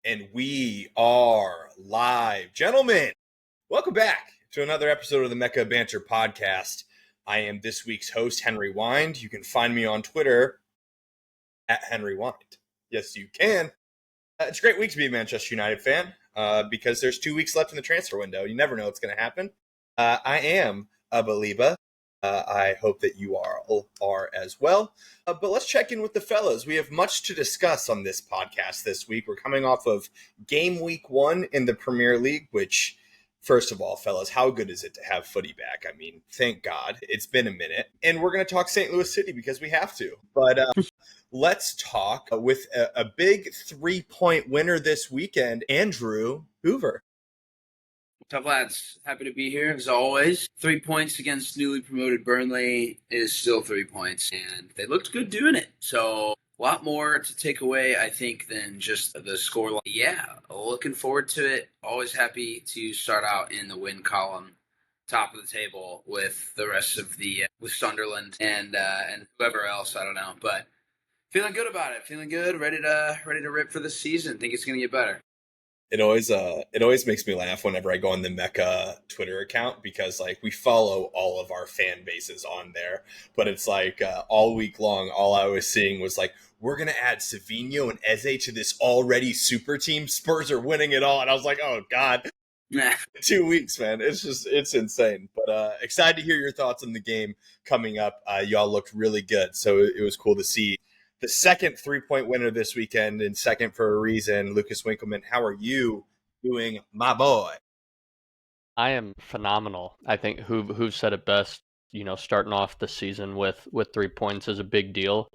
And we are live. Gentlemen, welcome back to another episode of the Mecca of Banter podcast. I am this week's host, Henry Wind. You can find me on Twitter at Henry Wind. Yes, you can. It's a great week to be a Manchester United fan because there's 2 weeks left in the transfer window. You never know what's going to happen. I am a believer. I hope that you are as well. But let's check in with the fellas. We have much to discuss on this podcast this week. We're coming off of game week 1 in the Premier League, which, first of all, fellas, how good is it to have footy back? I mean, thank God. It's been a minute. And we're going to talk St. Louis City because we have to. But let's talk with a big 3-point winner this weekend, Andrew Hoover. Tough lads, happy to be here as always. 3 points against newly promoted Burnley is still 3 points, and they looked good doing it. So a lot more to take away, I think, than just the scoreline. Yeah, looking forward to it. Always happy to start out in the win column, top of the table with the rest of the with Sunderland and whoever else. I don't know, but feeling good about it. Feeling good, ready to rip for the season. Think it's gonna get better. It always makes me laugh whenever I go on the Mecca Twitter account because like we follow all of our fan bases on there, but it's like all week long, all I was seeing was like, we're going to add Savinho and Eze to this already super team. Spurs are winning it all. And I was like, oh God, 2 weeks, man. It's insane. But excited to hear your thoughts on the game coming up. Y'all looked really good. So it was cool to see the second 3-point winner this weekend, and second for a reason. Lucas Winkleman, how are you doing, my boy? I am phenomenal. I think who said it best, starting off the season with 3 points is a big deal,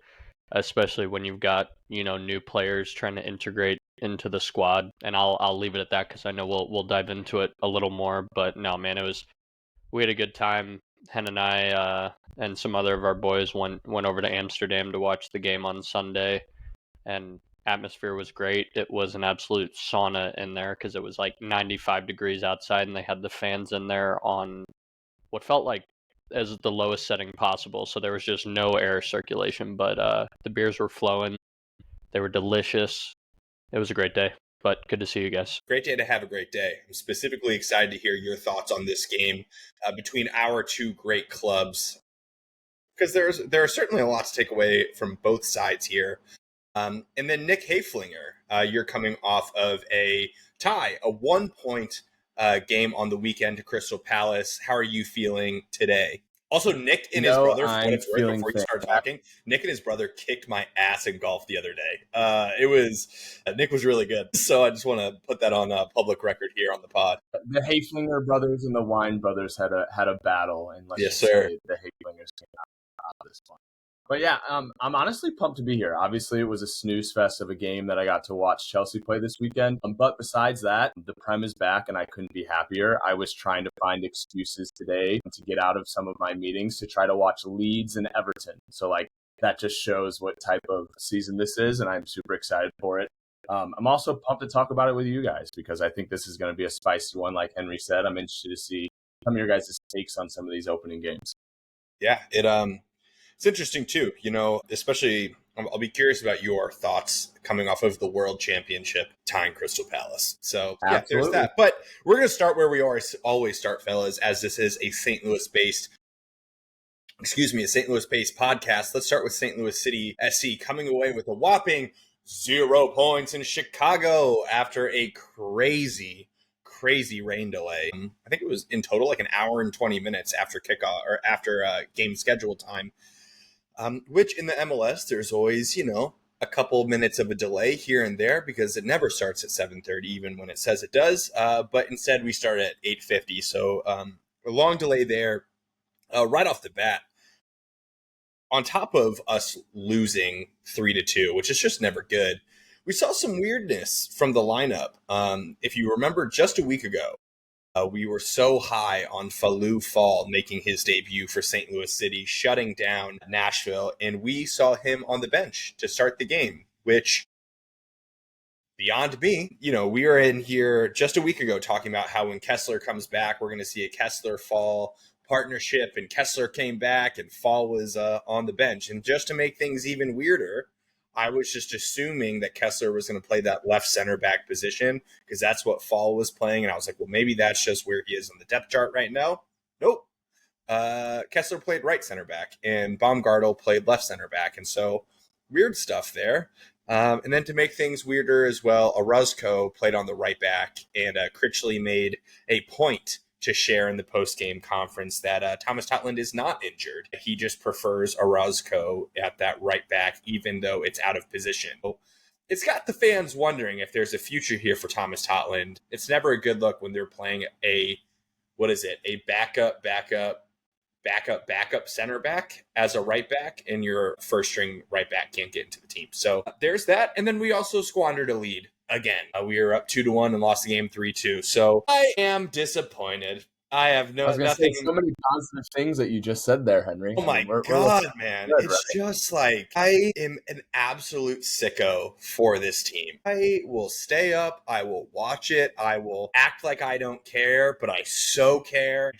especially when you've got, new players trying to integrate into the squad. And I'll leave it at that because I know we'll dive into it a little more. But no, man, we had a good time. Hen and I and some other of our boys went over to Amsterdam to watch the game on Sunday, and atmosphere was great. It was an absolute sauna in there because it was like 95 degrees outside, and they had the fans in there on what felt like as the lowest setting possible. So there was just no air circulation, but the beers were flowing. They were delicious. It was a great day. But good to see you guys. Great day to have a great day. I'm specifically excited to hear your thoughts on this game between our two great clubs, because there are certainly a lot to take away from both sides here. And then Nick Hayflinger, you're coming off of a tie, a 1-point game on the weekend to Crystal Palace. How are you feeling today? Also, Nick and his brother, for what it's worth, before you start talking, Nick and his brother kicked my ass in golf the other day. Nick was really good. So I just want to put that on public record here on the pod. The Hayflinger brothers and the Wine brothers had a battle, and yes, sir. The Hayflingers came out of this one. But yeah, I'm honestly pumped to be here. Obviously, it was a snooze fest of a game that I got to watch Chelsea play this weekend. But besides that, the Prem is back, and I couldn't be happier. I was trying to find excuses today to get out of some of my meetings to try to watch Leeds and Everton. So, that just shows what type of season this is, and I'm super excited for it. I'm also pumped to talk about it with you guys because I think this is going to be a spicy one. Like Henry said, I'm interested to see some of your guys' takes on some of these opening games. Yeah, it's interesting too, especially I'll be curious about your thoughts coming off of the World Championship tying Crystal Palace. So yeah, there's that. But we're going to start where we always start, fellas, as this is a St. Louis-based podcast. Let's start with St. Louis City SC coming away with a whopping 0 points in Chicago after a crazy rain delay. I think it was in total like an hour and 20 minutes after kickoff or after game schedule time. Which in the MLS, there's always, a couple minutes of a delay here and there because it never starts at 7:30, even when it says it does. But instead, we start at 8:50. So a long delay there right off the bat. On top of us losing 3-2, which is just never good, we saw some weirdness from the lineup. If you remember just a week ago, we were so high on Falou Fall making his debut for St. Louis City, shutting down Nashville, and we saw him on the bench to start the game, which, beyond me, we were in here just a week ago talking about how when Kessler comes back, we're going to see a Kessler-Fall partnership, and Kessler came back and Fall was on the bench. And just to make things even weirder, I was just assuming that Kessler was going to play that left center back position because that's what Fall was playing. And I was like, well, maybe that's just where he is on the depth chart right now. Nope. Kessler played right center back and Baumgartel played left center back. And so weird stuff there. And then to make things weirder as well, Orozco played on the right back, and Critchley made a point to share in the post-game conference that Thomas Totland is not injured. He just prefers Orozco at that right back, even though it's out of position. So it's got the fans wondering if there's a future here for Thomas Totland. It's never a good look when they're playing a backup center back as a right back, and your first string right back can't get into the team. So there's that. And then we also squandered a lead again. We were up 2-1 and lost the game 3-2. So I am disappointed. I have nothing. So many positive things that you just said there, Henry. Oh my God, man. Good, it's right? Just like, I am an absolute sicko for this team. I will stay up. I will watch it. I will act like I don't care, but I so care.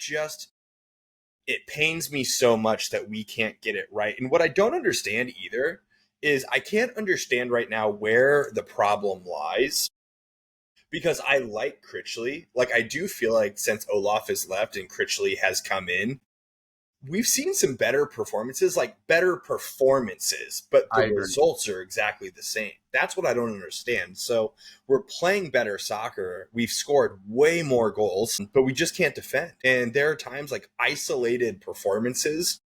It pains me so much that we can't get it right. And what I don't understand either is I can't understand right now where the problem lies, because I like Critchley. Like, I do feel like since Olaf has left and Critchley has come in, we've seen some better performances, but the results are exactly the same. That's what I don't understand. So we're playing better soccer. We've scored way more goals, but we just can't defend. And there are times, like isolated performances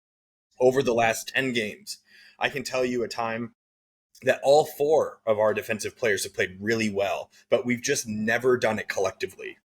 over the last 10 games. I can tell you a time that all 4 of our defensive players have played really well, but we've just never done it collectively.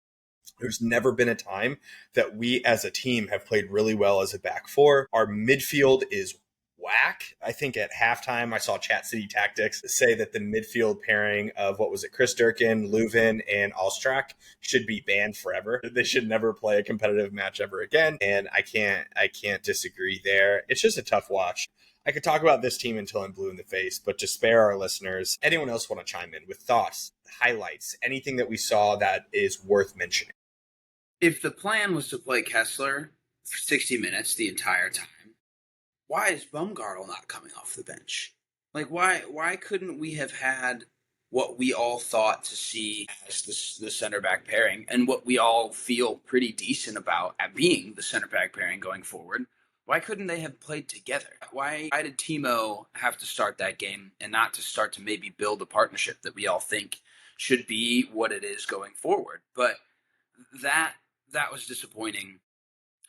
There's never been a time that we as a team have played really well as a back 4. Our midfield is whack. I think at halftime, I saw Chat City Tactics say that the midfield pairing of, Chris Durkin, Leuven, and Ostrak should be banned forever. They should never play a competitive match ever again. And I can't disagree there. It's just a tough watch. I could talk about this team until I'm blue in the face, but to spare our listeners, anyone else want to chime in with thoughts, highlights, anything that we saw that is worth mentioning? If the plan was to play Kessler for 60 minutes the entire time, why is Baumgartel not coming off the bench? Like, why couldn't we have had what we all thought to see as the center back pairing, and what we all feel pretty decent about at being the center back pairing going forward? Why couldn't they have played together? Why did Timo have to start that game and not to start to maybe build a partnership that we all think should be what it is going forward? But that was disappointing.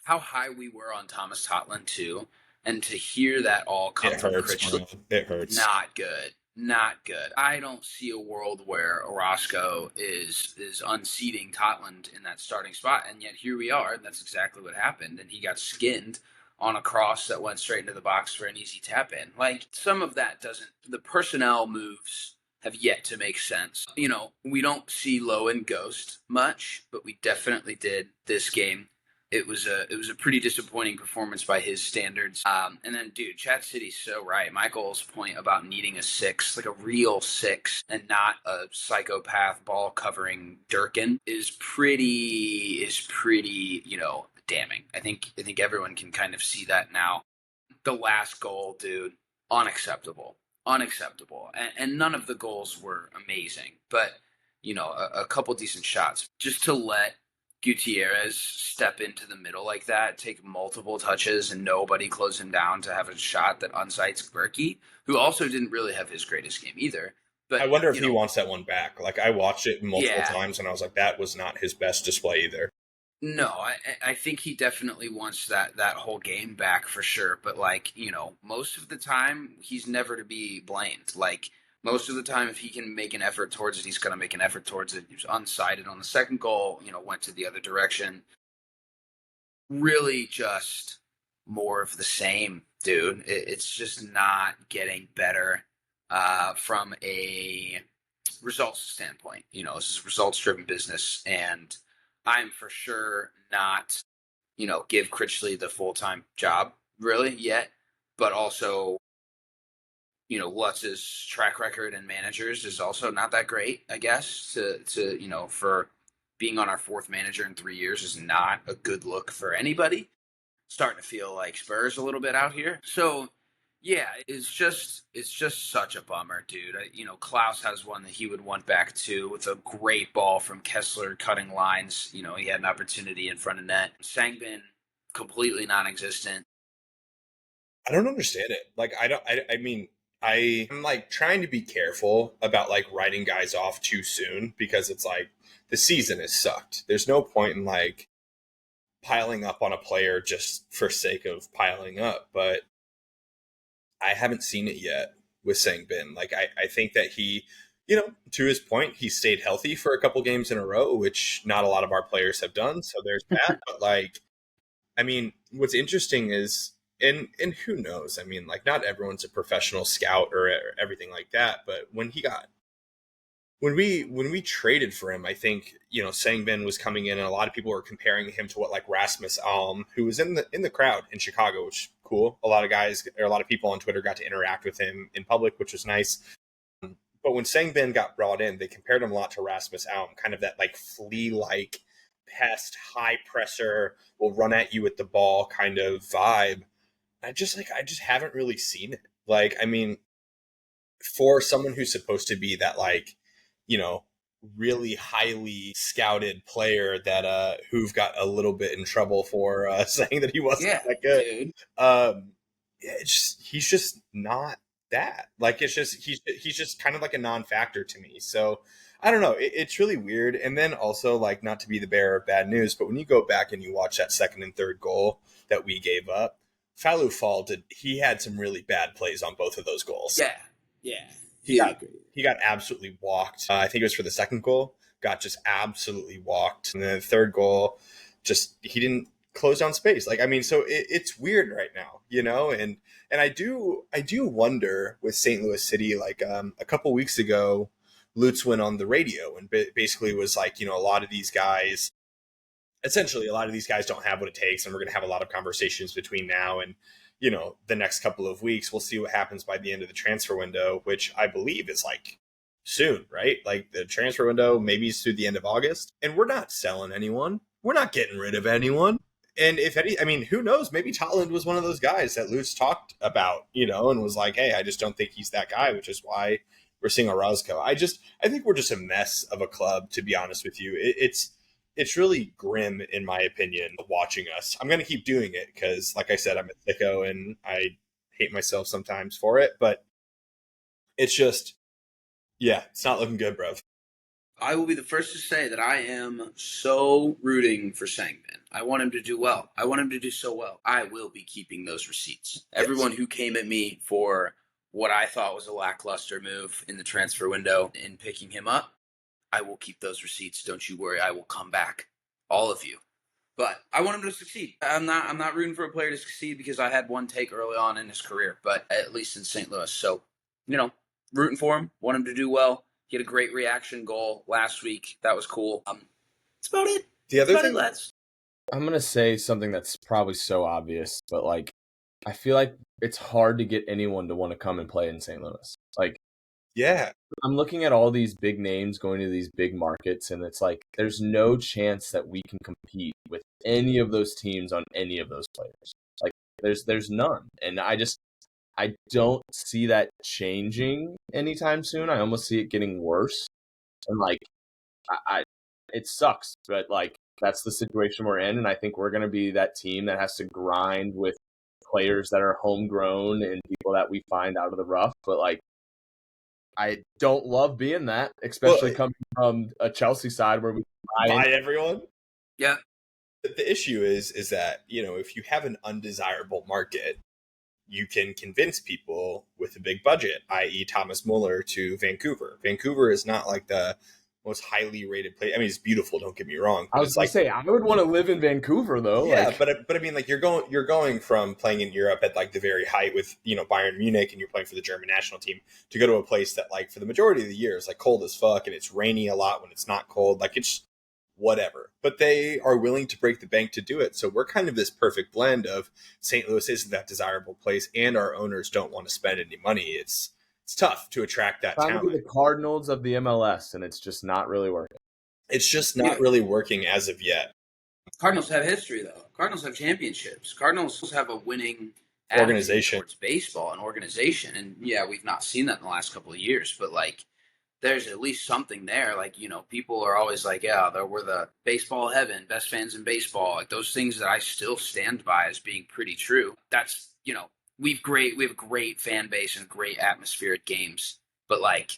How high we were on Thomas Totland too, and to hear that all come from Critchley, it hurts. Not good. I don't see a world where Orozco is unseating Totland in that starting spot, and yet here we are. That's exactly what happened, and he got skinned on a cross that went straight into the box for an easy tap in. Like, some of that doesn't. The personnel moves have yet to make sense. We don't see Lowen Ghost much, but we definitely did this game. It was a pretty disappointing performance by his standards. And then, dude, Chat City's so right. Michael's point about needing a 6, like a real 6, and not a psychopath ball covering Durkin is pretty, damning. I think everyone can kind of see that now. The last goal, dude, unacceptable. And none of the goals were amazing, but a couple decent shots. Just to let Gutierrez step into the middle like that, take multiple touches, and nobody close him down to have a shot that unsights Berkey, who also didn't really have his greatest game either. But I wonder if he wants that one back. Like, I watched it multiple times, and I was like, that was not his best display either. No, I think he definitely wants that whole game back for sure. But, most of the time, he's never to be blamed. Like, most of the time, if he can make an effort towards it, he's going to make an effort towards it. He was unsighted on the second goal, went to the other direction. Really just more of the same, dude. It's just not getting better from a results standpoint. This is a results-driven business, and I'm for sure not, give Critchley the full-time job really yet, but also, Lutz's track record and managers is also not that great, I guess, to for being on our 4th manager in 3 years is not a good look for anybody. Starting to feel like Spurs a little bit out here. So, Yeah, it's just such a bummer, dude. Klaus has one that he would want back too, with a great ball from Kessler cutting lines. He had an opportunity in front of net. Sangbin, completely non-existent. I don't understand it. Like, I mean, I'm like trying to be careful about like writing guys off too soon, because it's like the season has sucked. There's no point in like piling up on a player just for sake of piling up. But I haven't seen it yet with Sangbin. Like, I think that he, to his point, he stayed healthy for a couple games in a row, which not a lot of our players have done. So there's that. But like, I mean, what's interesting is, and who knows? I mean, like, not everyone's a professional scout or everything like that. But when we traded for him, I think Sangbin was coming in, and a lot of people were comparing him to what like Rasmus Alm, who was in the crowd in Chicago, which is cool. A lot of people on Twitter got to interact with him in public, which was nice. But when Sangbin got brought in, they compared him a lot to Rasmus Alm, kind of that like flea-like pest, high presser, will run at you with the ball kind of vibe. I just haven't really seen it. Like, I mean, for someone who's supposed to be that like, really highly scouted player that who've got a little bit in trouble for saying that he wasn't that good. Dude. He's just not that. Like, it's just he's just kind of like a non-factor to me. So I don't know. It's really weird. And then also, like, not to be the bearer of bad news, but when you go back and you watch that second and third goal that we gave up, Falou Fall he had some really bad plays on both of those goals. Yeah. He got absolutely walked. I think it was for the second goal. Got just absolutely walked. And then the third goal, he didn't close down space. Like, I mean, so it's weird right now, and I do wonder with St. Louis City, like a couple weeks ago, Lutz went on the radio and basically was like, a lot of these guys don't have what it takes, and we're going to have a lot of conversations between now and the next couple of weeks. We'll see what happens by the end of the transfer window, which I believe is like soon, right? Like, the transfer window maybe is through the end of August, and we're not selling anyone. We're not getting rid of anyone. And who knows? Maybe Tottenham was one of those guys that Lutz talked about, and was like, hey, I just don't think he's that guy, which is why we're seeing Orozco. I think we're just a mess of a club, to be honest with you. It's really grim, in my opinion, watching us. I'm going to keep doing it because, like I said, I'm a sicko and I hate myself sometimes for it. But it's just, it's not looking good, bro. I will be the first to say that I am so rooting for Sangbin. I want him to do well. I want him to do so well. I will be keeping those receipts. Everyone who came at me for what I thought was a lackluster move in the transfer window in picking him up, I will keep those receipts. Don't you worry. I will come back. All of you. But I want him to succeed. I'm not rooting for a player to succeed because I had one take early on in his career, but at least in St. Louis. So, rooting for him, want him to do well. He had a great reaction goal last week. That was cool. That's about it. The other thing, I'm going to say something that's probably so obvious, but like, I feel like it's hard to get anyone to want to come and play in St. Louis. Like, yeah, I'm looking at all these big names going to these big markets, and it's like there's no chance that we can compete with any of those teams on any of those players. Like, there's none. And I don't see that changing anytime soon. I almost see it getting worse. And like, it sucks, but like, that's the situation we're in. And I think we're going to be that team that has to grind with players that are homegrown and people that we find out of the rough. But like, I don't love being that, especially coming from a Chelsea side where we buy everyone. Yeah. The issue is that, if you have an undesirable market, you can convince people with a big budget, i.e. Thomas Muller to Vancouver. Vancouver is not like the most highly rated place. I mean, it's beautiful, don't get me wrong. I was going to say, I would want to live in Vancouver, though. Yeah, but I mean, like, you're going from playing in Europe at like the very height with, Bayern Munich, and you're playing for the German national team, to go to a place that, like, for the majority of the year is like cold as fuck, and it's rainy a lot when it's not cold. Like, it's whatever. But they are willing to break the bank to do it. So we're kind of this perfect blend of St. Louis isn't that desirable place, and our owners don't want to spend any money. It's tough to attract that talent. To be the Cardinals of the MLS, and it's just not really working. It's just not really working as of yet. Cardinals have history, though. Cardinals have championships. Cardinals have a winning Organization towards baseball and organization. And yeah, we've not seen that in the last couple of years, but like there's at least something there. Like, people are always like, yeah, we're the baseball heaven, best fans in baseball. Like those things that I still stand by as being pretty true. That's, we have a great fan base and great atmosphere at games, but like,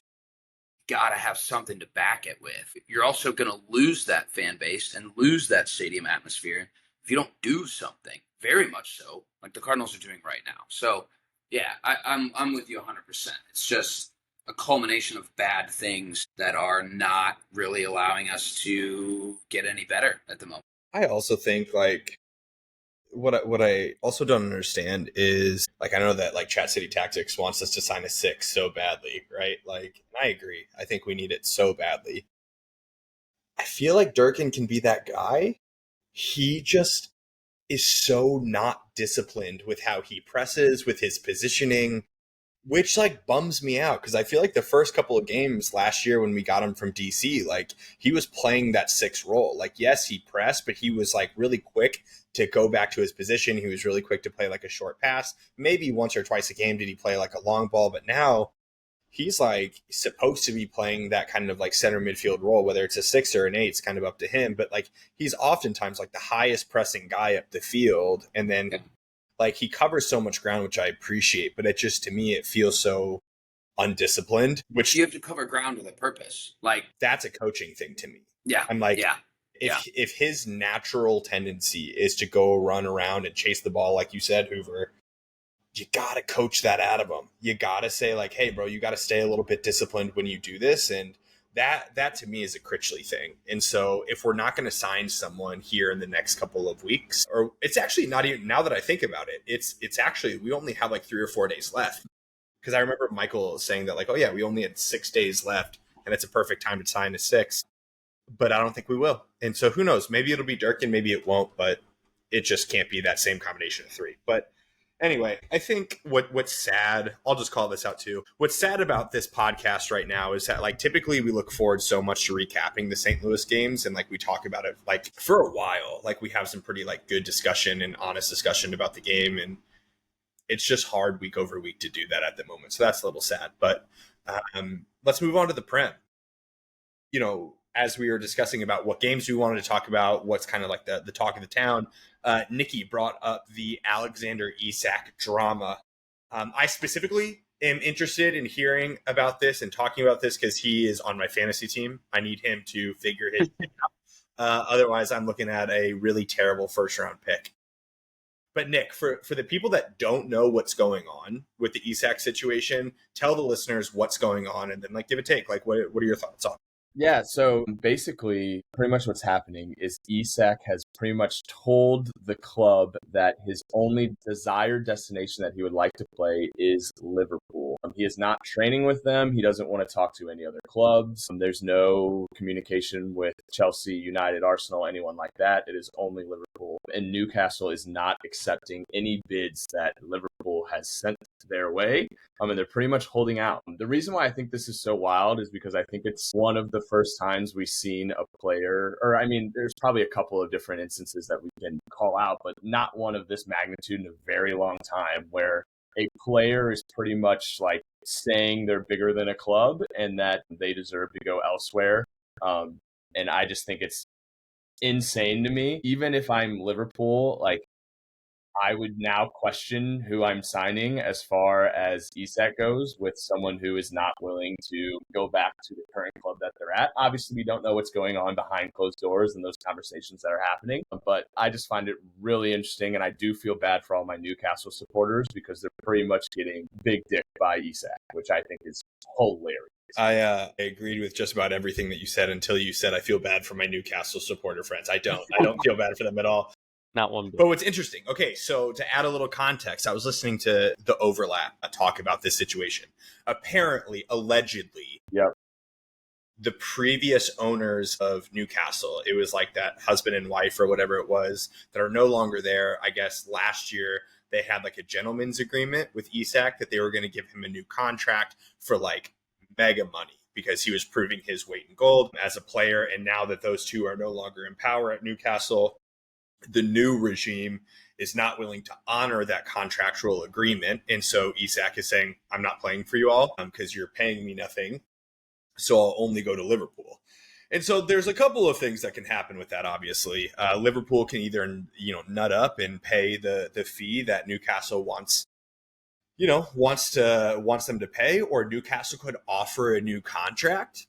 gotta have something to back it with. You're also going to lose that fan base and lose that stadium atmosphere if you don't do something. Very much so, like the Cardinals are doing right now. So, yeah, I'm with you 100%. It's just a culmination of bad things that are not really allowing us to get any better at the moment. I also think like what I also don't understand is like I know that like Chat City Tactics wants us to sign a 6 so badly, right? Like I agree. I think we need it so badly. I feel like Durkin can be that guy. He just is so not disciplined with how he presses, with his positioning, which like bums me out because I feel like the first couple of games last year when we got him from DC, like he was playing that 6 role. Like, yes, he pressed, but he was like really quick to go back to his position. He was really quick to play like a short pass. Maybe once or twice a game did he play like a long ball, but now he's like supposed to be playing that kind of like center midfield role, whether it's a 6 or an 8, it's kind of up to him. But like he's oftentimes like the highest pressing guy up the field, and then like he covers so much ground, which I appreciate, but it just to me it feels so undisciplined. Which you have to cover ground with a purpose. Like that's a coaching thing to me. Yeah, I'm like, yeah. If his natural tendency is to go run around and chase the ball, like you said, Hoover, you got to coach that out of him. You got to say like, hey, bro, you got to stay a little bit disciplined when you do this. And that to me is a Critchley thing. And so if we're not going to sign someone here in the next couple of weeks, or it's actually not even, now that I think about it, it's actually, we only have like 3 or 4 days left. Because I remember Michael saying that like, oh yeah, we only had 6 days left and it's a perfect time to sign a 6. But I don't think we will. And so who knows? Maybe it'll be Durkin, maybe it won't, but it just can't be that same combination of 3. But anyway, I think what's sad, I'll just call this out too. What's sad about this podcast right now is that like typically we look forward so much to recapping the St. Louis games and like we talk about it like for a while. Like we have some pretty like good discussion and honest discussion about the game, and it's just hard week over week to do that at the moment. So that's a little sad. But let's move on to the Prem. As we were discussing about what games we wanted to talk about, what's kind of like the talk of the town, Nikki brought up the Alexander ESAC drama. I specifically am interested in hearing about this and talking about this because he is on my fantasy team. I need him to figure his shit out. Otherwise, I'm looking at a really terrible first-round pick. But Nick, for the people that don't know what's going on with the ESAC situation, tell the listeners what's going on and then like give a take. Like, what are your thoughts on it? Yeah, so basically, pretty much what's happening is ESAC has pretty much told the club that his only desired destination that he would like to play is Liverpool. He is not training with them. He doesn't want to talk to any other clubs. There's no communication with Chelsea, United, Arsenal, anyone like that. It is only Liverpool. And Newcastle is not accepting any bids that Liverpool has sent their way. And they're pretty much holding out. The reason why I think this is so wild is because I think it's one of the first times we've seen a player, or I mean, there's probably a couple of different instances that we can call out, but not one of this magnitude in a very long time where a player is pretty much like saying they're bigger than a club and that they deserve to go elsewhere. And I just think it's insane to me. Even if I'm Liverpool, like I would now question who I'm signing as far as ESAC goes with someone who is not willing to go back to the current club that they're at. Obviously, we don't know what's going on behind closed doors and those conversations that are happening, but I just find it really interesting, and I do feel bad for all my Newcastle supporters because they're pretty much getting big dick by ESAC, which I think is hilarious. I agreed with just about everything that you said until you said I feel bad for my Newcastle supporter friends. I don't feel bad for them at all. Not one bit. But what's interesting, okay, so to add a little context, I was listening to the Overlap talk about this situation. Apparently, allegedly, the previous owners of Newcastle, it was like that husband and wife or whatever it was, that are no longer there. I guess last year they had like a gentleman's agreement with ESAC that they were going to give him a new contract for like mega money because he was proving his weight in gold as a player. And now that those two are no longer in power at Newcastle, the new regime is not willing to honor that contractual agreement. And so ESAC is saying, I'm not playing for you all because you're paying me nothing. So I'll only go to Liverpool. And so there's a couple of things that can happen with that, obviously. Liverpool can either, nut up and pay the fee that Newcastle wants them to pay, or Newcastle could offer a new contract.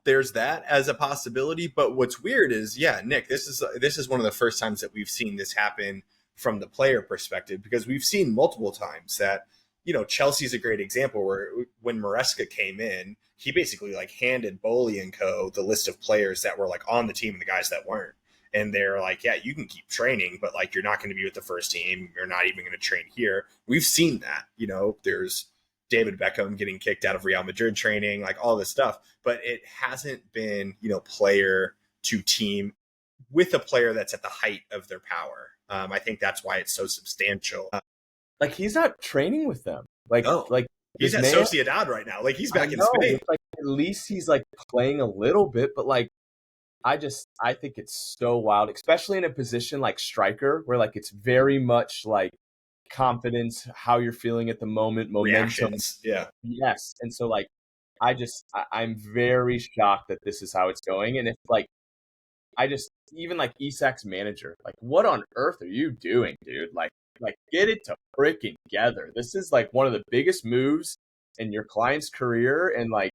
There's that as a possibility. But what's weird is, Nick, this is one of the first times that we've seen this happen from the player perspective, because we've seen multiple times that, Chelsea's a great example where when Maresca came in, he basically like handed Bowley and co. the list of players that were like on the team and the guys that weren't. And they're like, yeah, you can keep training, but like, you're not going to be with the first team. You're not even going to train here. We've seen that, there's David Beckham getting kicked out of Real Madrid training, like all this stuff, but it hasn't been, player to team with a player that's at the height of their power. I think that's why it's so substantial. Like, he's not training with them. He's at Sociedad right now. Like, he's back in Spain. Like, at least he's like playing a little bit, but like, I think it's so wild, especially in a position like striker, where like it's very much like confidence, how you're feeling at the moment, momentum. Reactions. Yeah. Yes. And so like, I'm very shocked that this is how it's going. And if like, even like ESAC's manager, like, what on earth are you doing, dude? Like get it to freaking together. This is like one of the biggest moves in your client's career. And like,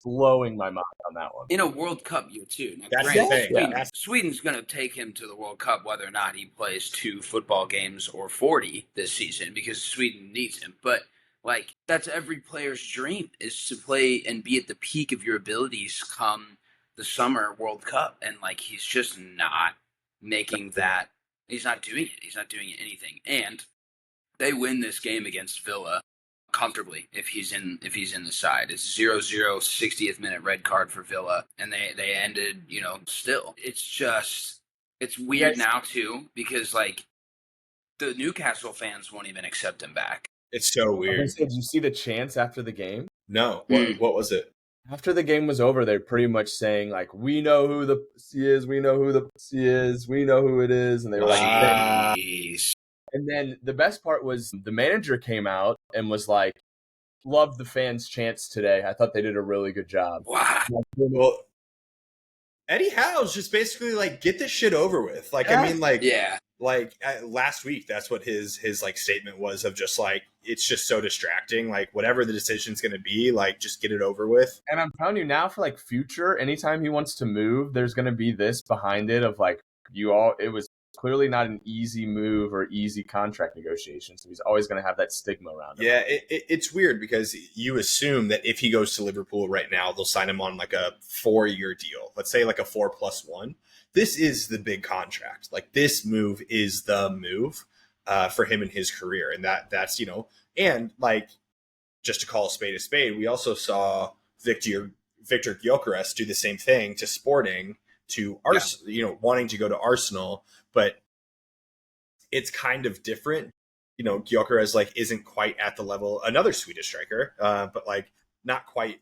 blowing my mind on that one. In a World Cup year, too. Now, that's the thing. Sweden's going to take him to the World Cup whether or not he plays 2 football games or 40 this season, because Sweden needs him. But, like, that's every player's dream, is to play and be at the peak of your abilities come the Summer World Cup. And, like, he's just not making that. He's not doing it. He's not doing anything. And they win this game against Villa comfortably if he's in the side. It's 0-0, 60th minute red card for Villa, and they ended, still. It's weird now too, because like the Newcastle fans won't even accept him back. It's so weird. Did you see the chants after the game? No. What was it? After the game was over, they're pretty much saying like, we know who the pussy is, we know who the pussy is, we know who it is, and they were like, Jeez. And then the best part was the manager came out and was like, loved the fans' chants today. I thought they did a really good job. Wow. Well, Eddie Howe's just basically like, get this shit over with. Like, yeah. I mean, like, yeah. Like last week, that's what his like statement was, of just like, it's just so distracting. Like, whatever the decision's going to be, like, just get it over with. And I'm telling you now, for like future, anytime he wants to move, there's going to be this behind it of like, it was clearly not an easy move or easy contract negotiation. So he's always going to have that stigma around him. Yeah, it's weird because you assume that if he goes to Liverpool right now, they'll sign him on like a 4-year deal. Let's say like a 4+1. This is the big contract. Like, this move is the move for him in his career. And that's, and like, just to call a spade, we also saw Victor Gyökeres do the same thing to Sporting, to Arsenal, wanting to go to Arsenal, but it's kind of different. Gyökeres like isn't quite at the level, another Swedish striker, but like not quite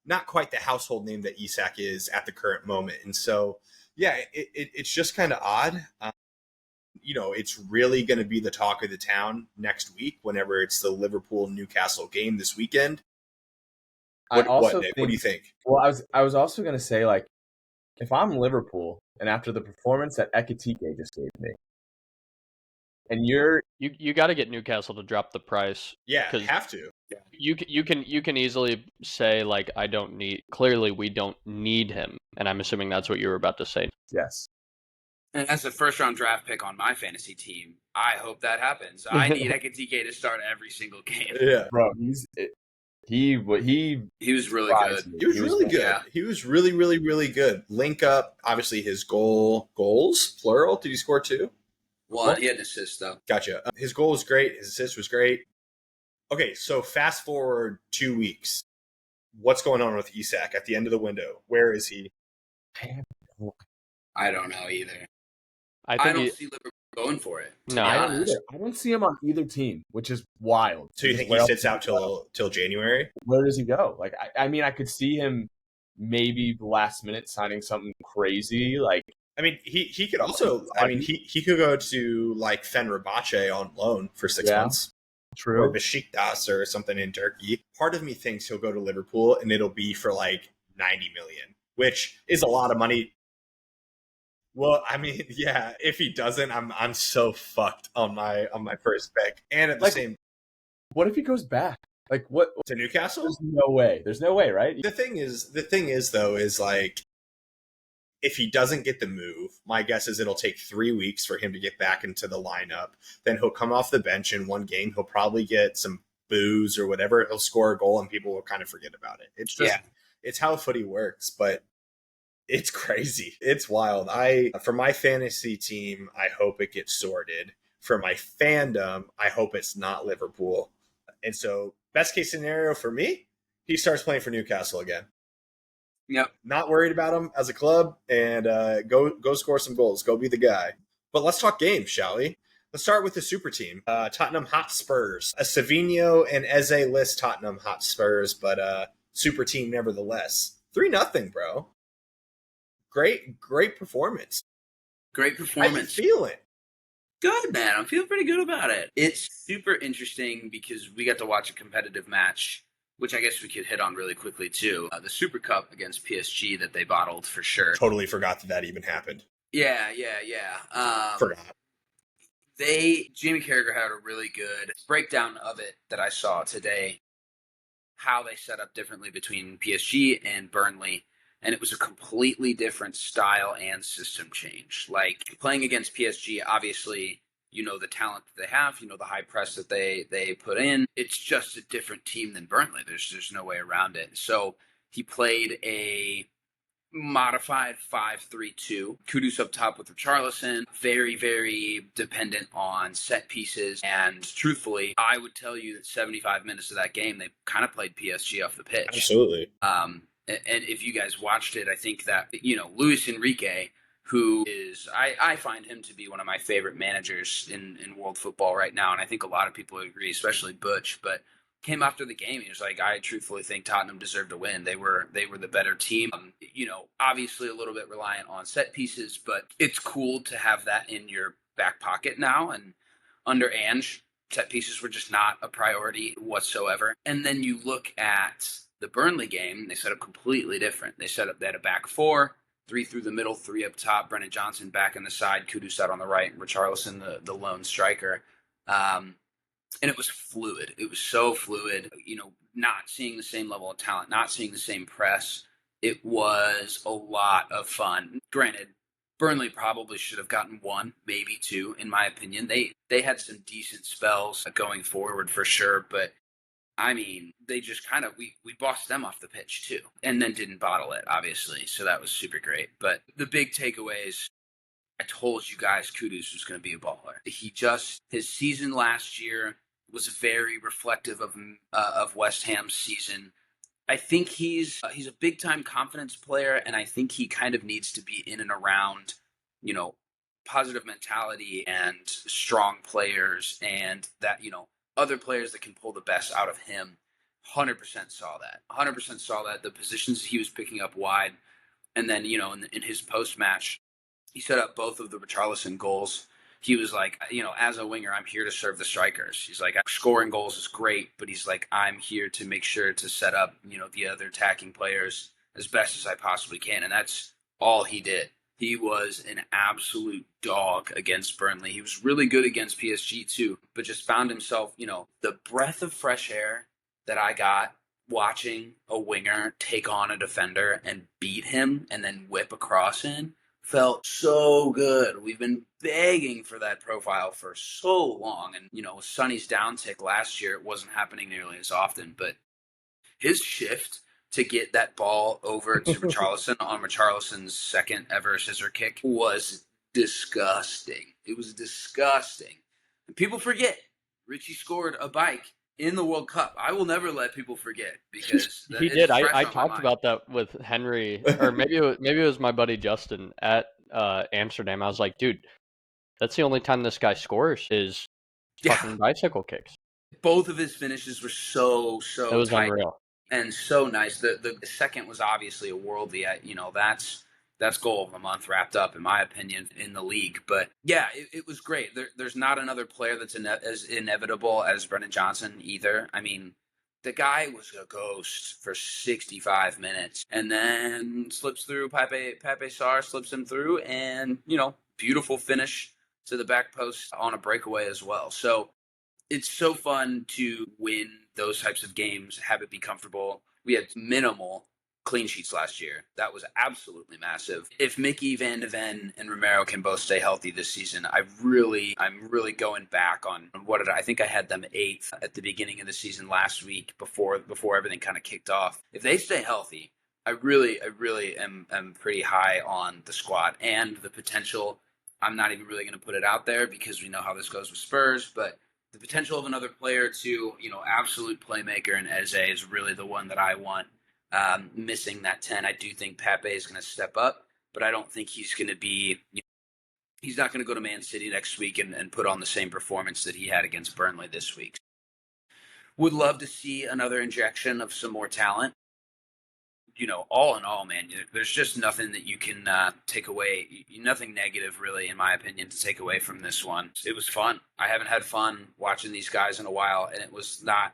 the household name that ESAC is at the current moment. And so, yeah, it's just kind of odd. It's really going to be the talk of the town next week, whenever it's the Liverpool-Newcastle game this weekend. What do you think? Well, I was also going to say, like, if I'm Liverpool, and after the performance that Ekitike just gave me, and you got to get Newcastle to drop the price. Yeah, have to. You can easily say like, clearly we don't need him, and I'm assuming that's what you were about to say. Yes. And as a first-round draft pick on my fantasy team, I hope that happens. I need Ekitike to start every single game. Yeah, bro, he was really good. He was really good. Yeah. He was really, really, really good. Link up, obviously his goals, plural. Did he score 2? 1. He had an assist, though. Gotcha. His goal was great. His assist was great. Okay, so fast forward 2 weeks. What's going on with ESAC at the end of the window? Where is he? I don't know either. I don't see Liverpool going for it. No, I don't either. I don't see him on either team, which is wild. So you think he sits out till January? Where does he go? Like, I mean, I could see him maybe last minute signing something crazy, like I mean, he could also. I mean, he could go to like Fenerbahce on loan for 6 months. True. Or Besiktas or something in Turkey. Part of me thinks he'll go to Liverpool and it'll be for like 90 million, which is a lot of money. Well, I mean, yeah, if he doesn't, I'm so fucked on my first pick. And at the same, what if he goes back? Like what to Newcastle? There's no way. There's no way, right? The thing is though, is like if he doesn't get the move, my guess is it'll take 3 weeks for him to get back into the lineup. Then he'll come off the bench in one game. He'll probably get some booze or whatever. He'll score a goal and people will kind of forget about it. It's just, it's how footy works, but it's crazy. It's wild. For my fantasy team, I hope it gets sorted. For my fandom, I hope it's not Liverpool. And so best case scenario for me, he starts playing for Newcastle again. Yep. Not worried about him as a club, and go score some goals. Go be the guy. But let's talk games, shall we? Let's start with the super team. Tottenham Hotspurs. A Savino and Eze list Tottenham Hotspurs, but super team nevertheless. 3-0, bro. Great performance. Great performance. How you feeling? Good, man. I'm feeling pretty good about it. It's super interesting because we got to watch a competitive match, which I guess we could hit on really quickly, too. The Super Cup against PSG that they bottled, for sure. Totally forgot that even happened. Yeah. Forgot. Jamie Carragher had a really good breakdown of it that I saw today, how they set up differently between PSG and Burnley. And it was a completely different style and system change. Like, playing against PSG, obviously, you know the talent that they have, you know the high press that they put in. It's just a different team than Burnley. There's no way around it. So he played a modified 5-3-2. Kudus up top with Richarlison. Very, very dependent on set pieces. And truthfully, I would tell you that 75 minutes of that game, they kind of played PSG off the pitch. Absolutely. And if you guys watched it, I think that, you know, Luis Enrique, who is, I find him to be one of my favorite managers in world football right now. And I think a lot of people agree, especially Butch, but came after the game. He was like, I truthfully think Tottenham deserved to win. They were the better team. You know, obviously a little bit reliant on set pieces, but it's cool to have that in your back pocket now. And under Ange, set pieces were just not a priority whatsoever. And then you look at the Burnley game, they set up completely different. They had a back four, 3 through the middle, 3 up top, Brennan Johnson back on the side, Kudus out on the right, and Richarlison the lone striker. And it was fluid. It was so fluid, you know, not seeing the same level of talent, not seeing the same press. It was a lot of fun. Granted, Burnley probably should have gotten 1, maybe 2, in my opinion. They had some decent spells going forward for sure, but I mean, they just kind of, we bossed them off the pitch too, and then didn't bottle it, obviously. So that was super great. But the big takeaways, I told you guys Kudus was going to be a baller. His season last year was very reflective of West Ham's season. I think he's a big time confidence player, and I think he kind of needs to be in and around, you know, positive mentality and strong players, and that, you know, other players that can pull the best out of him. 100% saw that. 100% saw that. The positions he was picking up wide, and then, you know, in his post match, he set up both of the Richarlison goals. He was like, you know, as a winger, I'm here to serve the strikers. He's like, scoring goals is great, but he's like, I'm here to make sure to set up, you know, the other attacking players as best as I possibly can. And that's all he did. He was an absolute dog against Burnley. He was really good against PSG too, but just found himself, you know, the breath of fresh air that I got watching a winger take on a defender and beat him and then whip a cross in felt so good. We've been begging for that profile for so long. And, you know, with Sonny's downtick last year, it wasn't happening nearly as often, but his shift to get that ball over to Richarlison on Richarlison's second ever scissor kick was disgusting. It was disgusting. And people forget, Richie scored a bike in the World Cup. I will never let people forget because he did. I talked about that with Henry, or maybe it was my buddy Justin at Amsterdam. I was like, dude, that's the only time this guy scores is fucking bicycle kicks. Both of his finishes were so it was tight. Unreal. And so nice. The second was obviously a worldie. You know, that's That's goal of the month wrapped up, in my opinion, in the league. But yeah, it was great. There's not another player that's as inevitable as Brennan Johnson either. I mean, the guy was a ghost for 65 minutes and then slips through. Pape Sarr slips him through, and, beautiful finish to the back post on a breakaway as well. So it's so fun to win those types of games, have it be comfortable. We had minimal clean sheets last year. That was absolutely massive. If Mickey, Van de Ven, and Romero can both stay healthy this season, I'm really going back on what I think I had them 8th at the beginning of the season last week before everything kind of kicked off. If they stay healthy, I really am pretty high on the squad and the potential. I'm not even really going to put it out there because we know how this goes with Spurs, but the potential of another player to, absolute playmaker, and Eze is really the one that I want. Missing that 10, I do think Pape is going to step up, but I don't think he's going to be. He's not going to go to Man City next week and put on the same performance that he had against Burnley this week. Would love to see another injection of some more talent. All in all, man, there's just nothing that you can take away. Nothing negative, really, in my opinion, to take away from this one. It was fun. I haven't had fun watching these guys in a while, and it was not.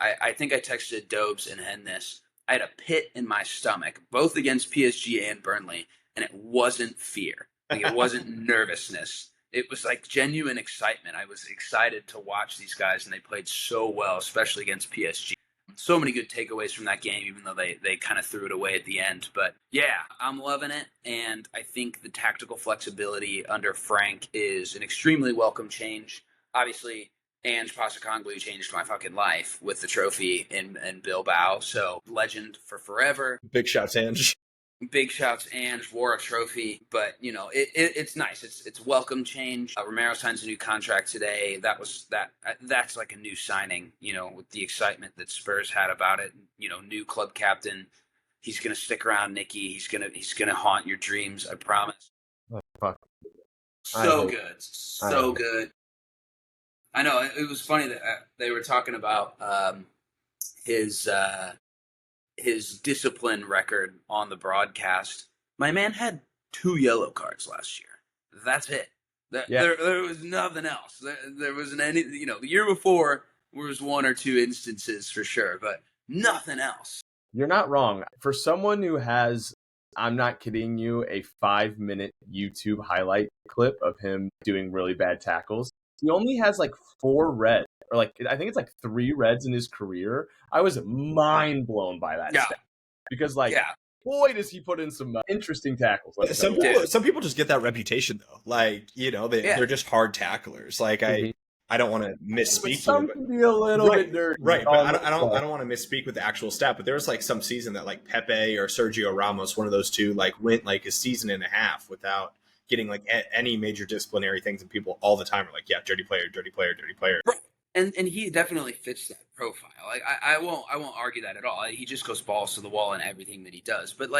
I think I texted Dobes and Hen this. I had a pit in my stomach, both against PSG and Burnley, and it wasn't fear. It wasn't nervousness. It was like genuine excitement. I was excited to watch these guys, and they played so well, especially against PSG. So many good takeaways from that game, even though they kind of threw it away at the end. But yeah, I'm loving it, and I think the tactical flexibility under Frank is an extremely welcome change. Obviously, Ange Postecoglou changed my fucking life with the trophy in Bilbao. So legend for forever. Big shouts, Ange. Big shouts, Ange wore a trophy, but it's nice. It's welcome change. Romero signs a new contract today. That's like a new signing. With the excitement that Spurs had about it. New club captain. He's gonna stick around, Nicky. He's gonna haunt your dreams. I promise. Oh, fuck. So good. I know, it was funny that they were talking about his discipline record on the broadcast. My man had 2 yellow cards last year. That's it. There was nothing else. There wasn't any. The year before there was 1 or 2 instances for sure, but nothing else. You're not wrong. For someone who has, I'm not kidding you, a 5-minute YouTube highlight clip of him doing really bad tackles. He only has like 4 reds, or I think it's like 3 reds in his career. I was mind blown by that stat because boy, does he put in some interesting tackles. Some people just get that reputation though. They're just hard tacklers. I don't want to misspeak. Some can be a little bit dirty, right? But I don't want to misspeak with the actual stat. But there was some season that Pepe or Sergio Ramos, one of those two, went a season and a half without getting any major disciplinary things, and people all the time are dirty player. Right. And he definitely fits that profile. I won't argue that at all. He just goes balls to the wall in everything that he does. But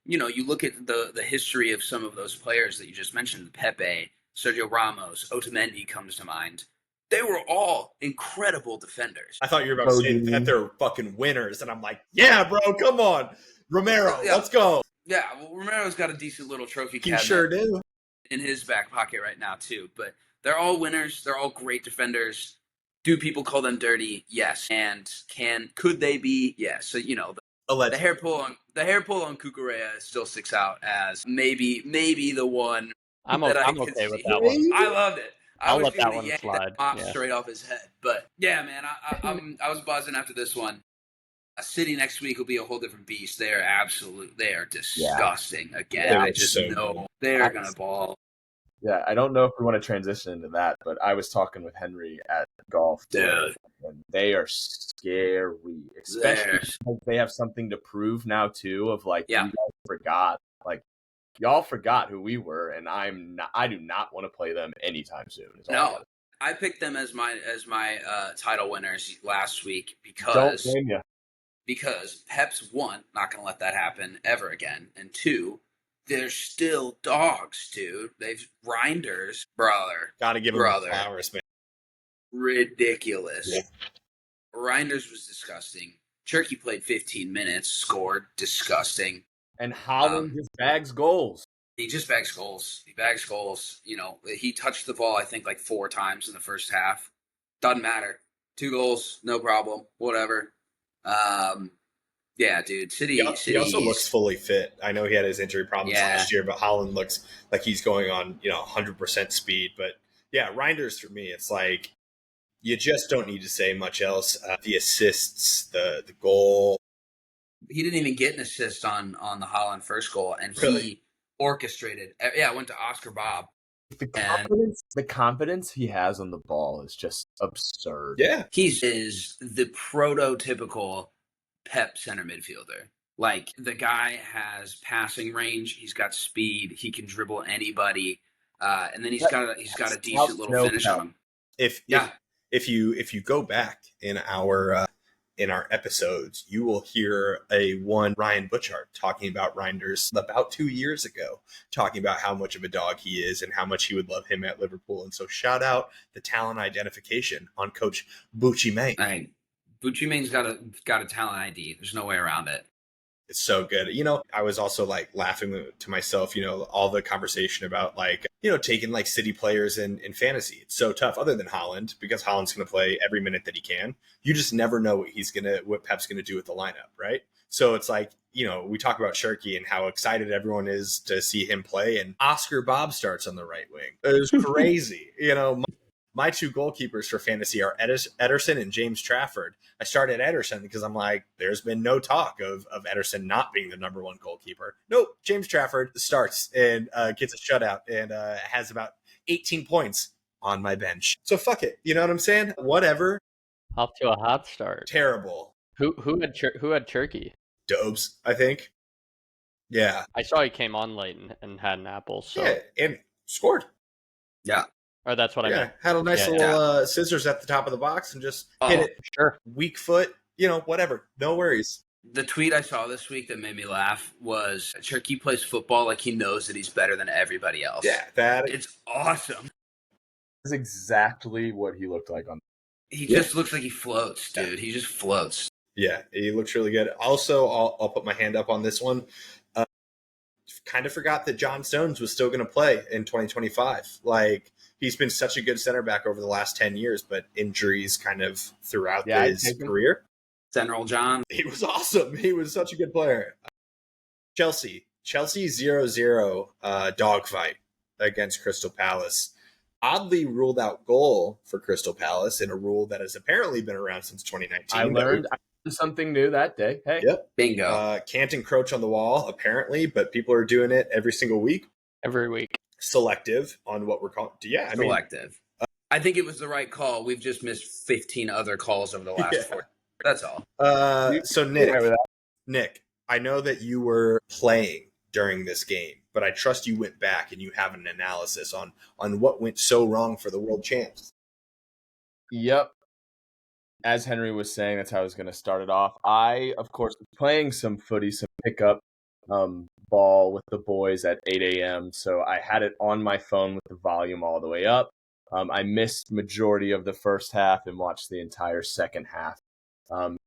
you look at the history of some of those players that you just mentioned, Pepe, Sergio Ramos, Otamendi comes to mind. They were all incredible defenders. I thought you were about to say that they're fucking winners, and I'm like, yeah, bro, come on, Romero, let's go. Yeah, well, Romero's got a decent little trophy cabinet. He sure do. In his back pocket right now too, but they're all winners. They're all great defenders. Do people call them dirty? Yes. And could they be? Yes. So the hair pull on Cucurella still sticks out as maybe the one. I'm okay with that one. I loved it. I'll let that one slide. Straight off his head, but yeah, man, I was buzzing after this one. City next week will be a whole different beast. They are disgusting again. I just know they're gonna ball. Yeah, I don't know if we want to transition into that, but I was talking with Henry at golf, dude, and they are scary, especially because they have something to prove now too. Of y'all forgot who we were, and I do not want to play them anytime soon. No, I picked them as my title winners last week because don't blame you. Because Pep's 1, not going to let that happen ever again. And 2, they're still dogs, dude. They've Reinders, brother. Got to give them flowers, man. Ridiculous. Yeah. Reinders was disgusting. Cherky played 15 minutes, scored, disgusting. And Haaland just bags goals. He just bags goals. He bags goals. You know, he touched the ball, I think, like 4 times in the first half. Doesn't matter. 2 goals, no problem. Whatever. Yeah, dude. City. He also looks fully fit. I know he had his injury problems last year, but Haaland looks like he's going on, 100% speed. But yeah, Reinders for me, it's like you just don't need to say much else. The assists, the goal. He didn't even get an assist on the Haaland first goal, and Really? he orchestrated. Yeah, went to Oscar Bob. The confidence he has on the ball is just absurd. Yeah. He is the prototypical Pep center midfielder. Like, the guy has passing range, he's got speed, he can dribble anybody, and then he's got a decent little finish on him. If you go back in our episodes, you will hear one Ryan Butchart talking about Reinders about 2 years ago, talking about how much of a dog he is and how much he would love him at Liverpool. And so shout out the talent identification on Coach Bucci May. Bucci Main's got a talent ID. There's no way around it. It's so good. I was also like laughing to myself, all the conversation about like, taking like City players in fantasy. It's so tough other than Haaland, because Haaland's going to play every minute that he can. You just never know what Pep's going to do with the lineup. Right. So it's like, we talk about Shirky and how excited everyone is to see him play, and Oscar Bob starts on the right wing. It was crazy. My 2 goalkeepers for fantasy are Ederson and James Trafford. I started Ederson because I'm like, there's been no talk of Ederson not being the number 1 goalkeeper. Nope, James Trafford starts and gets a shutout and has about 18 points on my bench. So fuck it. You know what I'm saying? Whatever. Off to a hot start. Terrible. Who had Turkey? Dobes, I think. Yeah. I saw he came on late and had an apple. So. Yeah, and scored. Yeah. Or that's what I meant. Had a nice little scissors at the top of the box and just hit it. Sure. Weak foot, whatever. No worries. The tweet I saw this week that made me laugh was, Turkey plays football like he knows that he's better than everybody else. Yeah, it's awesome. That's exactly what he looked like on. He just looks like he floats, dude. He just floats. Yeah, he looks really good. Also, I'll put my hand up on this one. Kind of forgot that John Stones was still going to play in 2025. Like, he's been such a good center back over the last 10 years, but injuries kind of throughout his career. General John. He was awesome. He was such a good player. Chelsea 0-0 dogfight against Crystal Palace. Oddly ruled out goal for Crystal Palace in a rule that has apparently been around since 2019. I learned something new that day. Hey. Yep. Bingo. Can't encroach on the wall, apparently, but people are doing it every single week. Every week. Selective on what we're calling. Yeah, Selective. I think it was the right call. We've just missed 15 other calls over the last 4. That's all. So Nick, I know that you were playing during this game, but I trust you went back and you have an analysis on what went so wrong for the world champs. Yep. As Henry was saying, that's how I was going to start it off. I, of course, was playing some footy, some pickup ball with the boys at 8 a.m. So I had it on my phone with the volume all the way up. I missed majority of the first half and watched the entire second half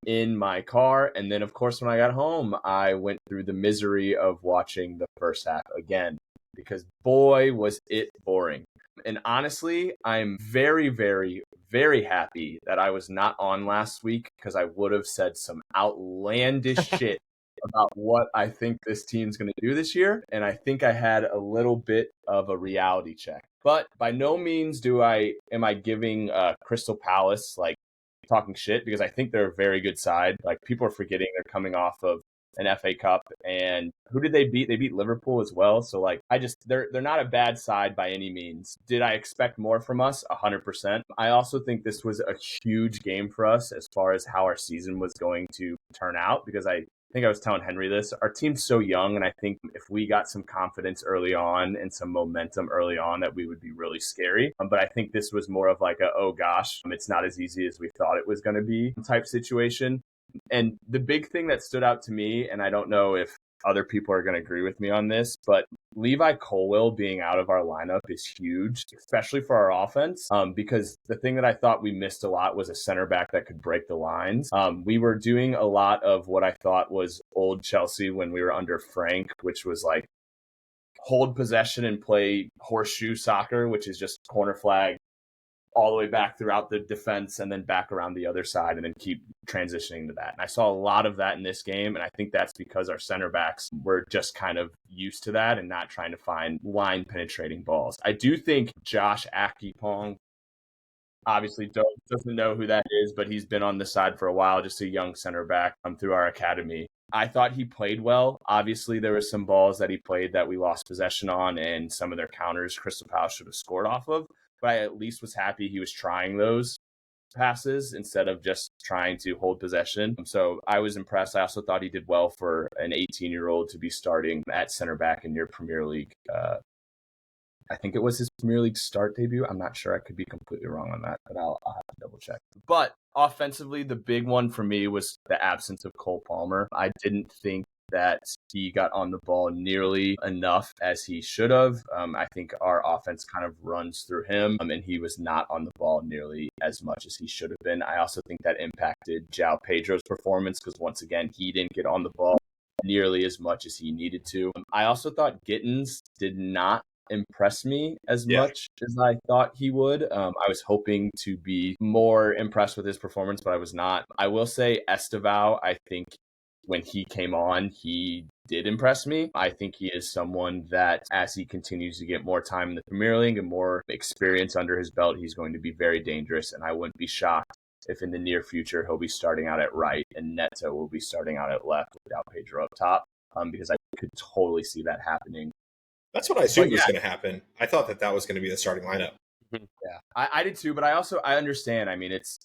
in my car. And then, of course, when I got home, I went through the misery of watching the first half again, because boy, was it boring. And honestly, I'm very, very, very happy that I was not on last week, because I would have said some outlandish shit about what I think this team's going to do this year. And I think I had a little bit of a reality check. But by no means am I giving Crystal Palace talking shit, because I think they're a very good side. Like, people are forgetting they're coming off of an FA Cup, and who did they beat? They beat Liverpool as well. So they're not a bad side by any means. Did I expect more from us? 100%. I also think this was a huge game for us as far as how our season was going to turn out, because I think I was telling Henry this. Our team's so young, and I think if we got some confidence early on and some momentum early on, that we would be really scary. But I think this was more of like oh gosh, it's not as easy as we thought it was going to be type situation. And the big thing that stood out to me, and I don't know if other people are going to agree with me on this, but Levi Colwill being out of our lineup is huge, especially for our offense, because the thing that I thought we missed a lot was a center back that could break the lines. We were doing a lot of what I thought was old Chelsea when we were under Frank, which was like hold possession and play horseshoe soccer, which is just corner flag all the way back throughout the defense and then back around the other side and then keep transitioning to that. And I saw a lot of that in this game, and I think that's because our center backs were just kind of used to that and not trying to find line penetrating balls. I do think Josh Akipong obviously doesn't know who that is, but he's been on the side for a while, just a young center back through our academy. I thought he played well. Obviously, there were some balls that he played that we lost possession on, and some of their counters Crystal Palace should have scored off of. But I at least was happy he was trying those passes instead of just trying to hold possession. So I was impressed. I also thought he did well for an 18-year-old to be starting at center back in your Premier League. I think it was his Premier League start debut. I'm not sure. I could be completely wrong on that, but I'll have to double check. But offensively, the big one for me was the absence of Cole Palmer. I didn't think that he got on the ball nearly enough as he should have. I think our offense kind of runs through him, and he was not on the ball nearly as much as he should have been. I also think that impacted João Pedro's performance because, once again, he didn't get on the ball nearly as much as he needed to. I also thought Gittins did not impress me as much as I thought he would. I was hoping to be more impressed with his performance, but I was not. I will say Estevao, I think when he came on, he did impress me. I think he is someone that, as he continues to get more time in the Premier League and more experience under his belt, he's going to be very dangerous, and I wouldn't be shocked if in the near future he'll be starting out at right and Neto will be starting out at left without Pedro up top, because I could totally see that happening. That's what I assumed was going to happen. I thought that was going to be the starting lineup. Yeah, I did too, but I understand. I mean, it's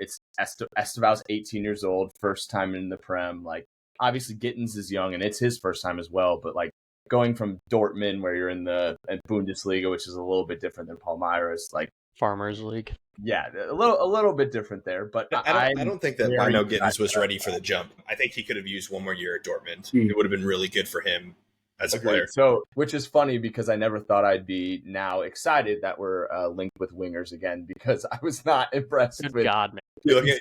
Estevao's 18 years old, first time in the Prem. Like, obviously, Gittins is young, and it's his first time as well. But like going from Dortmund, where you're in the Bundesliga, which is a little bit different than Palmeiras, like Farmers League. Yeah, a little bit different there. But I don't think that Lino Gittins was ready for the jump. I think he could have used one more year at Dortmund. It would have been really good for him as a player. So, which is funny because I never thought I'd be now excited that we're linked with wingers again, because I was not impressed with God, man. You looking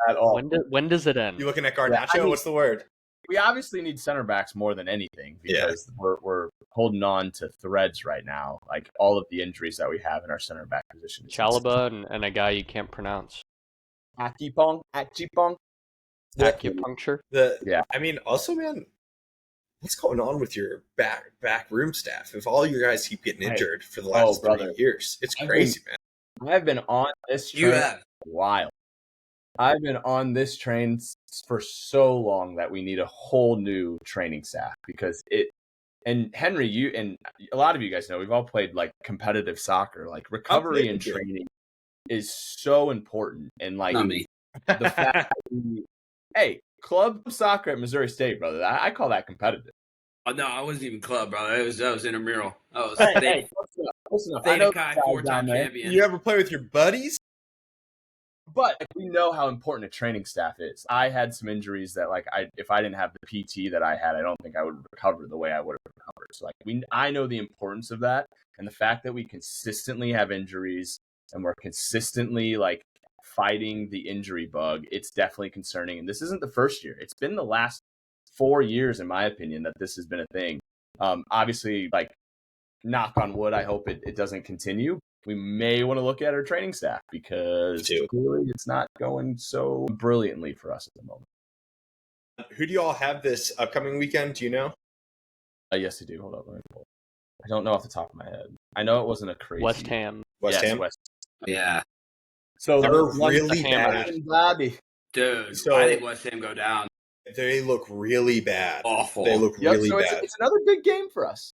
at all. When does it end? You looking at Garnacho? Yeah, I mean, what's the word? We obviously need center backs more than anything because we're holding on to threads right now. Like all of the injuries that we have in our center back position. Chalaba and a guy you can't pronounce. Akipong. Acupuncture. I mean, also, man, what's going on with your back room staff? If all your guys keep getting injured for the last 3 years, it's crazy, man. I've been on this train for a while. I've been on this train for so long that we need a whole new training staff because and Henry, you and a lot of you guys know we've all played like competitive soccer. Like recovery and training is so important, and like the fact that club soccer at Missouri State, brother. I call that competitive. Oh, no, I wasn't even club, brother. That was intramural. I was Theta Chi, 4-time champion. You ever play with your buddies? But we know how important a training staff is. I had some injuries that, like, if I didn't have the PT that I had, I don't think I would recover the way I would have recovered. So, like, I know the importance of that, and the fact that we consistently have injuries and we're consistently like fighting the injury bug, it's definitely concerning. And this isn't the first year; it's been the last 4 years, in my opinion, that this has been a thing. Obviously, like, knock on wood, I hope it doesn't continue. We may want to look at our training staff because clearly it's not going so brilliantly for us at the moment. Who do you all have this upcoming weekend? Do you know? Yes, I do. Hold up. Let me pull. I don't know off the top of my head. I know it wasn't a crazy. West Ham. Yeah. So they're really bad. Dude, I think West Ham go down. They look really bad. Awful. They look really bad. It's another big game for us.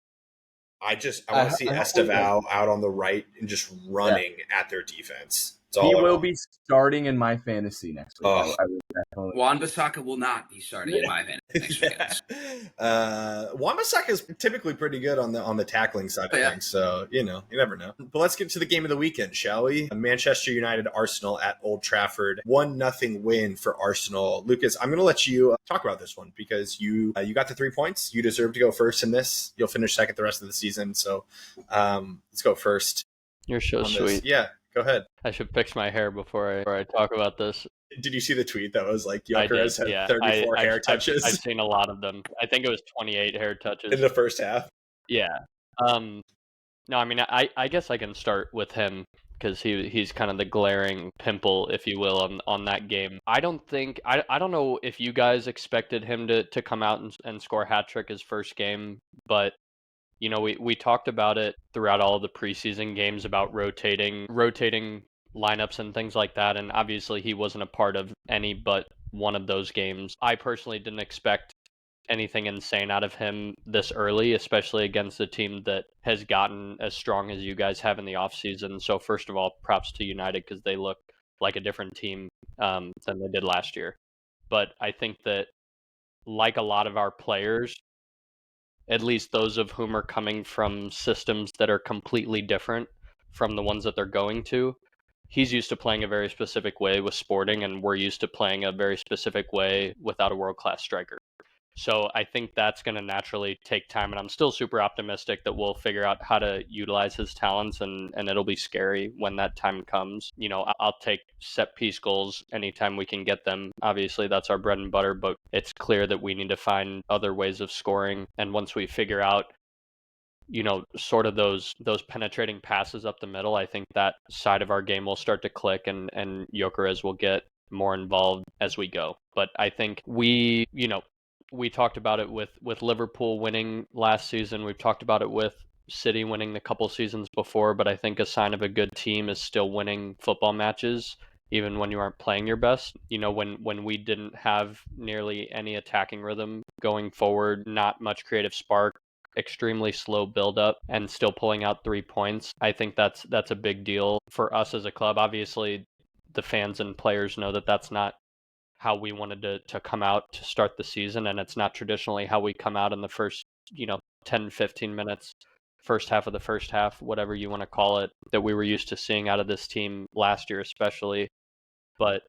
I want to see Estevao out on the right and just running at their defense. That's all He I will want. be starting in my fantasy next week. Oh. I would definitely. Wan-Bissaka will not be starting in my fantasy next weekend. Wan-Bissaka is typically pretty good on the tackling side of things, so you never know. But let's get to the game of the weekend, shall we? Manchester United Arsenal at Old Trafford, 1-0 win for Arsenal. Lucas, I'm going to let you talk about this one because you got the 3 points. You deserve to go first in this. You'll finish second the rest of the season, so let's go first. You're so sweet. Yeah, go ahead. I should fix my hair before I talk about this. Did you see the tweet that was like I did, Gyökeres had yeah. 34 hair touches I've seen a lot of them. I think it was 28 hair touches in the first half? Yeah. No, I mean, I guess I can start with him because he's kind of the glaring pimple, if you will, on that game. I don't know if you guys expected him to come out and score a hat trick his first game, but we talked about it throughout all of the preseason games about rotating lineups and things like that, and obviously he wasn't a part of any but one of those games. I personally didn't expect anything insane out of him this early, especially against a team that has gotten as strong as you guys have in the offseason. So first of all, props to United because they look like a different team than they did last year. But I think that like a lot of our players, at least those of whom are coming from systems that are completely different from the ones that they're going to, he's used to playing a very specific way with Sporting, and we're used to playing a very specific way without a world-class striker. So I think that's going to naturally take time, and I'm still super optimistic that we'll figure out how to utilize his talents, and it'll be scary when that time comes. I'll take set piece goals anytime we can get them. Obviously, that's our bread and butter, but it's clear that we need to find other ways of scoring. And once we figure out, sort of those penetrating passes up the middle, I think that side of our game will start to click, and Gyökeres will get more involved as we go. But I think we talked about it with Liverpool winning last season. We've talked about it with City winning the couple seasons before, but I think a sign of a good team is still winning football matches, even when you aren't playing your best. When we didn't have nearly any attacking rhythm going forward, not much creative spark, extremely slow build up, and still pulling out 3 points. I think that's a big deal for us as a club. Obviously, the fans and players know that that's not how we wanted to come out to start the season, and it's not traditionally how we come out in the first 10 15 minutes, first half of the first half, whatever you want to call it, that we were used to seeing out of this team last year especially. But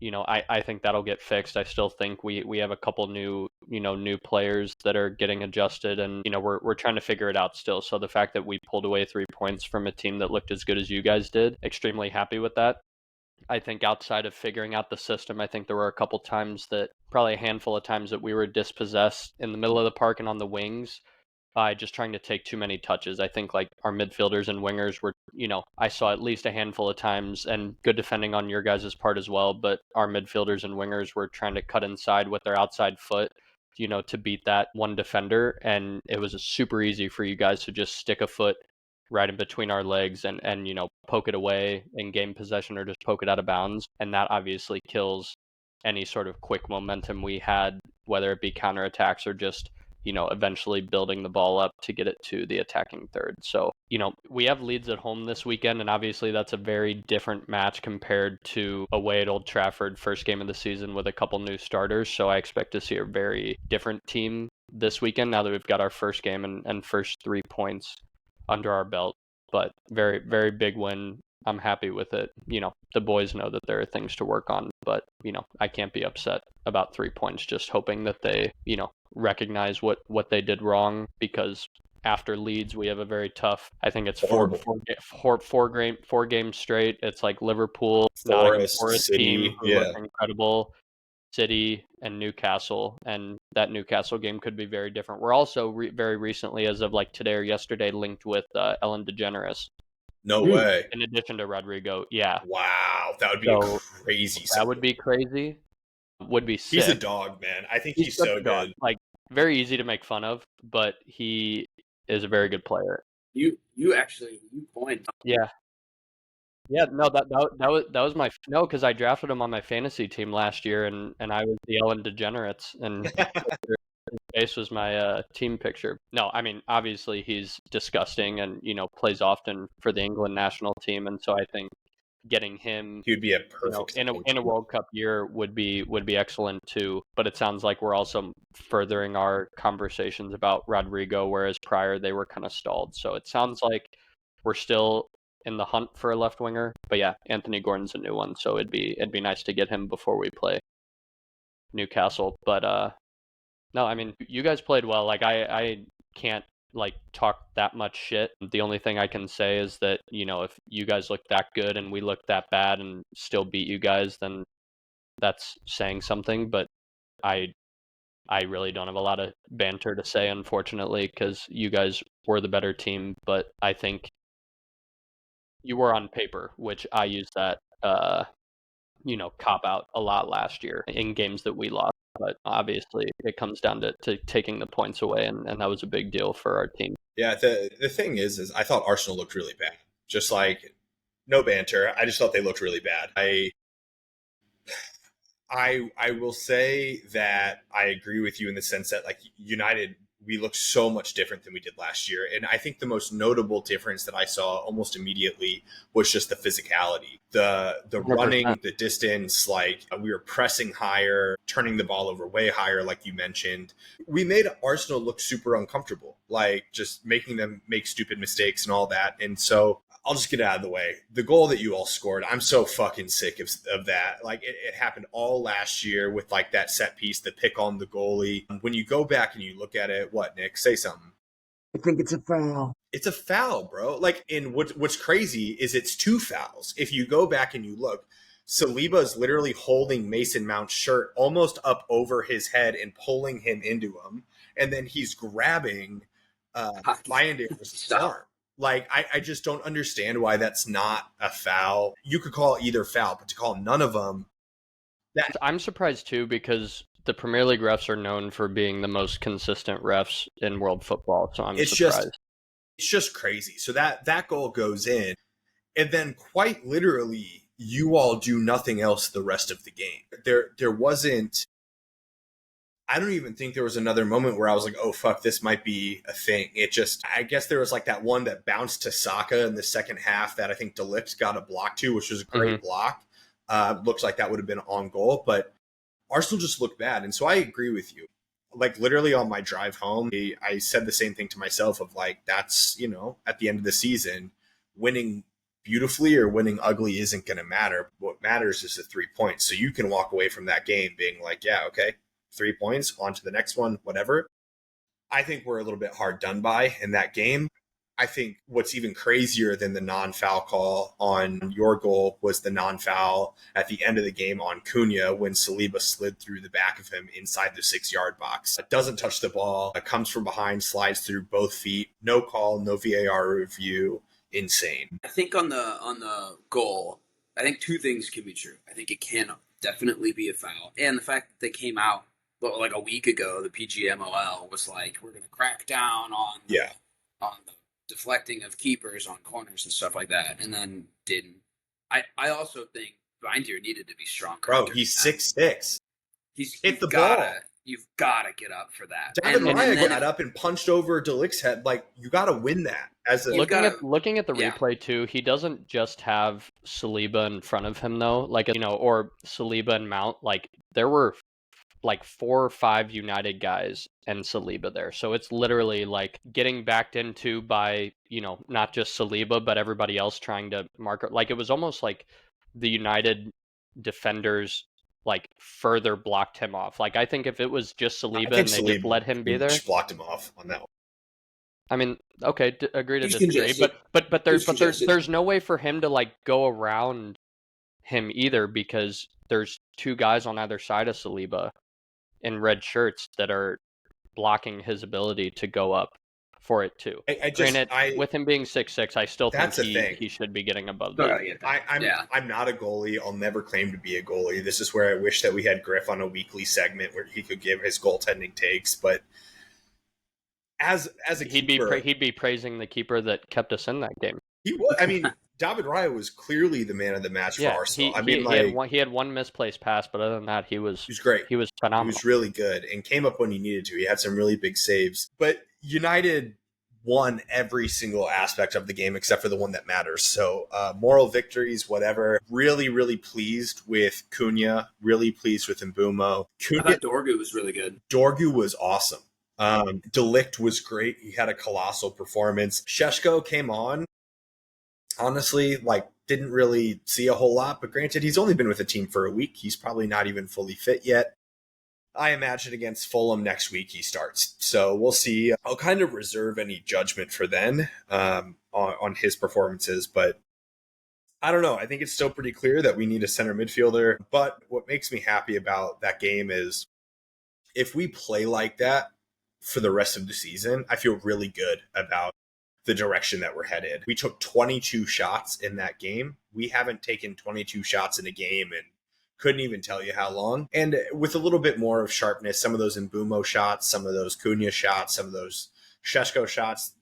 I think that'll get fixed. I still think we have a couple new players that are getting adjusted, and we're trying to figure it out still. So the fact that we pulled away 3 points from a team that looked as good as you guys did, extremely happy with that. I think outside of figuring out the system, I think there were a couple times probably a handful of times that we were dispossessed in the middle of the park and on the wings by just trying to take too many touches. I think like our midfielders and wingers were, I saw at least a handful of times, and good defending on your guys' part as well, but our midfielders and wingers were trying to cut inside with their outside foot, to beat that one defender. And it was super easy for you guys to just stick a foot right in between our legs and poke it away in game possession or just poke it out of bounds. And that obviously kills any sort of quick momentum we had, whether it be counterattacks or just, eventually building the ball up to get it to the attacking third. So, we have Leeds at home this weekend, and obviously that's a very different match compared to away at Old Trafford, first game of the season with a couple new starters. So I expect to see a very different team this weekend now that we've got our first game and first 3 points under our belt. But very, very big win. I'm happy with it. The boys know that there are things to work on, but I can't be upset about 3 points, just hoping that they recognize what they did wrong, because after Leeds we have a very tough, I think it's four games straight. It's like Liverpool, Nottingham Forest City, team who look incredible, City, and Newcastle, and that Newcastle game could be very different. We're also very recently, as of like today or yesterday, linked with Ellen DeGeneres. No way. In addition to Rodrigo, yeah. Wow, that would be a crazy. That would be crazy. Would be sick. He's a dog, man. I think he's so good. Like, very easy to make fun of, but he is a very good player. You point. Yeah. Yeah, no, that was my because I drafted him on my fantasy team last year, and I was the Ellen DeGenerates, and his face was my team picture. No, I mean, obviously he's disgusting, and plays often for the England national team, and so I think getting him, He would be a you know, perfect in a World Cup year would be excellent too. But it sounds like we're also furthering our conversations about Rodrigo, whereas prior they were kind of stalled. So it sounds like we're still in the hunt for a left winger. But yeah, Anthony Gordon's a new one, so it'd be nice to get him before we play Newcastle. But no, I mean, you guys played well. Like I can't like talk that much shit. The only thing I can say is that, you know, if you guys look that good and we look that bad and still beat you guys, then that's saying something. But I really don't have a lot of banter to say, unfortunately, because you guys were the better team. But I think you were on paper, which I used that you know, cop out a lot last year in games that we lost. But obviously, it comes down to taking the points away, and that was a big deal for our team. Yeah, the thing is I thought Arsenal looked really bad. Just like, no banter. I just thought they looked really bad. I will say that I agree with you in the sense that, like, United, we look so much different than we did last year. And I think the most notable difference that I saw almost immediately was just the physicality. The 100%. running, the distance, like we were pressing higher, turning the ball over way higher, like you mentioned. We made Arsenal look super uncomfortable, like just making them make stupid mistakes and all that. And so I'll just get it out of the way. The goal that you all scored, I'm so fucking sick of that. Like, it happened all last year with like that set piece, the pick on the goalie. When you go back and you look at it, what, Nick? Say something. I think it's a foul. It's a foul, bro. Like, and what's crazy is it's two fouls. If you go back and you look, Saliba is literally holding Mason Mount's shirt almost up over his head and pulling him into him. And then he's grabbing Bayandier's arm. Like, I just don't understand why that's not a foul. You could call either foul, but to call none of them. I'm surprised too, because the Premier League refs are known for being the most consistent refs in world football. So I'm surprised. It's just crazy. So that goal goes in, and then quite literally, you all do nothing else the rest of the game. There wasn't. I don't even think there was another moment where I was like, oh, fuck, this might be a thing. It just, I guess there was like that one that bounced to Saka in the second half that I think De Ligt got a block to, which was a great block. Looks like that would have been on goal, but Arsenal just looked bad. And so I agree with you. Like, literally on my drive home, I said the same thing to myself of like, that's, you know, at the end of the season, winning beautifully or winning ugly isn't going to matter. What matters is the 3 points. So you can walk away from that game being like, yeah, okay, 3 points, on to the next one, whatever. I think we're a little bit hard done by in that game. I think what's even crazier than the non-foul call on your goal was the non-foul at the end of the game on Cunha when Saliba slid through the back of him inside the 6-yard box. It doesn't touch the ball. It comes from behind, slides through both feet. No call, no VAR review. Insane. I think on the goal, I think two things can be true. I think it can definitely be a foul. And the fact that they came out like a week ago, the PGMOL was like, we're going to crack down on the deflecting of keepers on corners and stuff like that, and then didn't. I also think Bindier needed to be stronger. Bro, he's 6'6". He's hit the ball. You've got to get up for that. David Raya got up and punched over De Ligt's head. Like, you got to win that. As a looking at the replay too, he doesn't just have Saliba in front of him though. Like, you know, or Saliba and Mount. Like, there were like 4 or 5 United guys and Saliba there. So it's literally like getting backed into by, you know, not just Saliba, but everybody else trying to mark it. Like, it was almost like the United defenders like further blocked him off. Like, I think if it was just Saliba and they just let him be there, just blocked him off on that one. I mean, okay, agree to disagree, but there's no way for him to like go around him either, because there's 2 guys on either side of Saliba in red shirts that are blocking his ability to go up for it too. Granted, with him being 6'6", I still think he should be getting above that. I'm not a goalie. I'll never claim to be a goalie. This is where I wish that we had Griff on a weekly segment where he could give his goaltending takes. But as a keeper, he'd be praising the keeper that kept us in that game. He would. I mean, David Raya was clearly the man of the match for Arsenal. He had one misplaced pass, but other than that, he was great. He was phenomenal. He was really good and came up when he needed to. He had some really big saves. But United won every single aspect of the game except for the one that matters. So moral victories, whatever. Really, really pleased with Cunha. Really pleased with Mbumo. I thought Dorgu was really good. Dorgu was awesome. Delict was great. He had a colossal performance. Šeško came on. Honestly, didn't really see a whole lot, but granted, he's only been with the team for a week. He's probably not even fully fit yet. I imagine against Fulham next week he starts. So we'll see. I'll kind of reserve any judgment for then on his performances, but I don't know. I think it's still pretty clear that we need a center midfielder. But what makes me happy about that game is if we play like that for the rest of the season, I feel really good about the direction that we're headed. We took 22 shots in that game. We haven't taken 22 shots in a game and couldn't even tell you how long. And with a little bit more of sharpness, some of those Mbumo shots, some of those Cunha shots, some of those Šeško shots,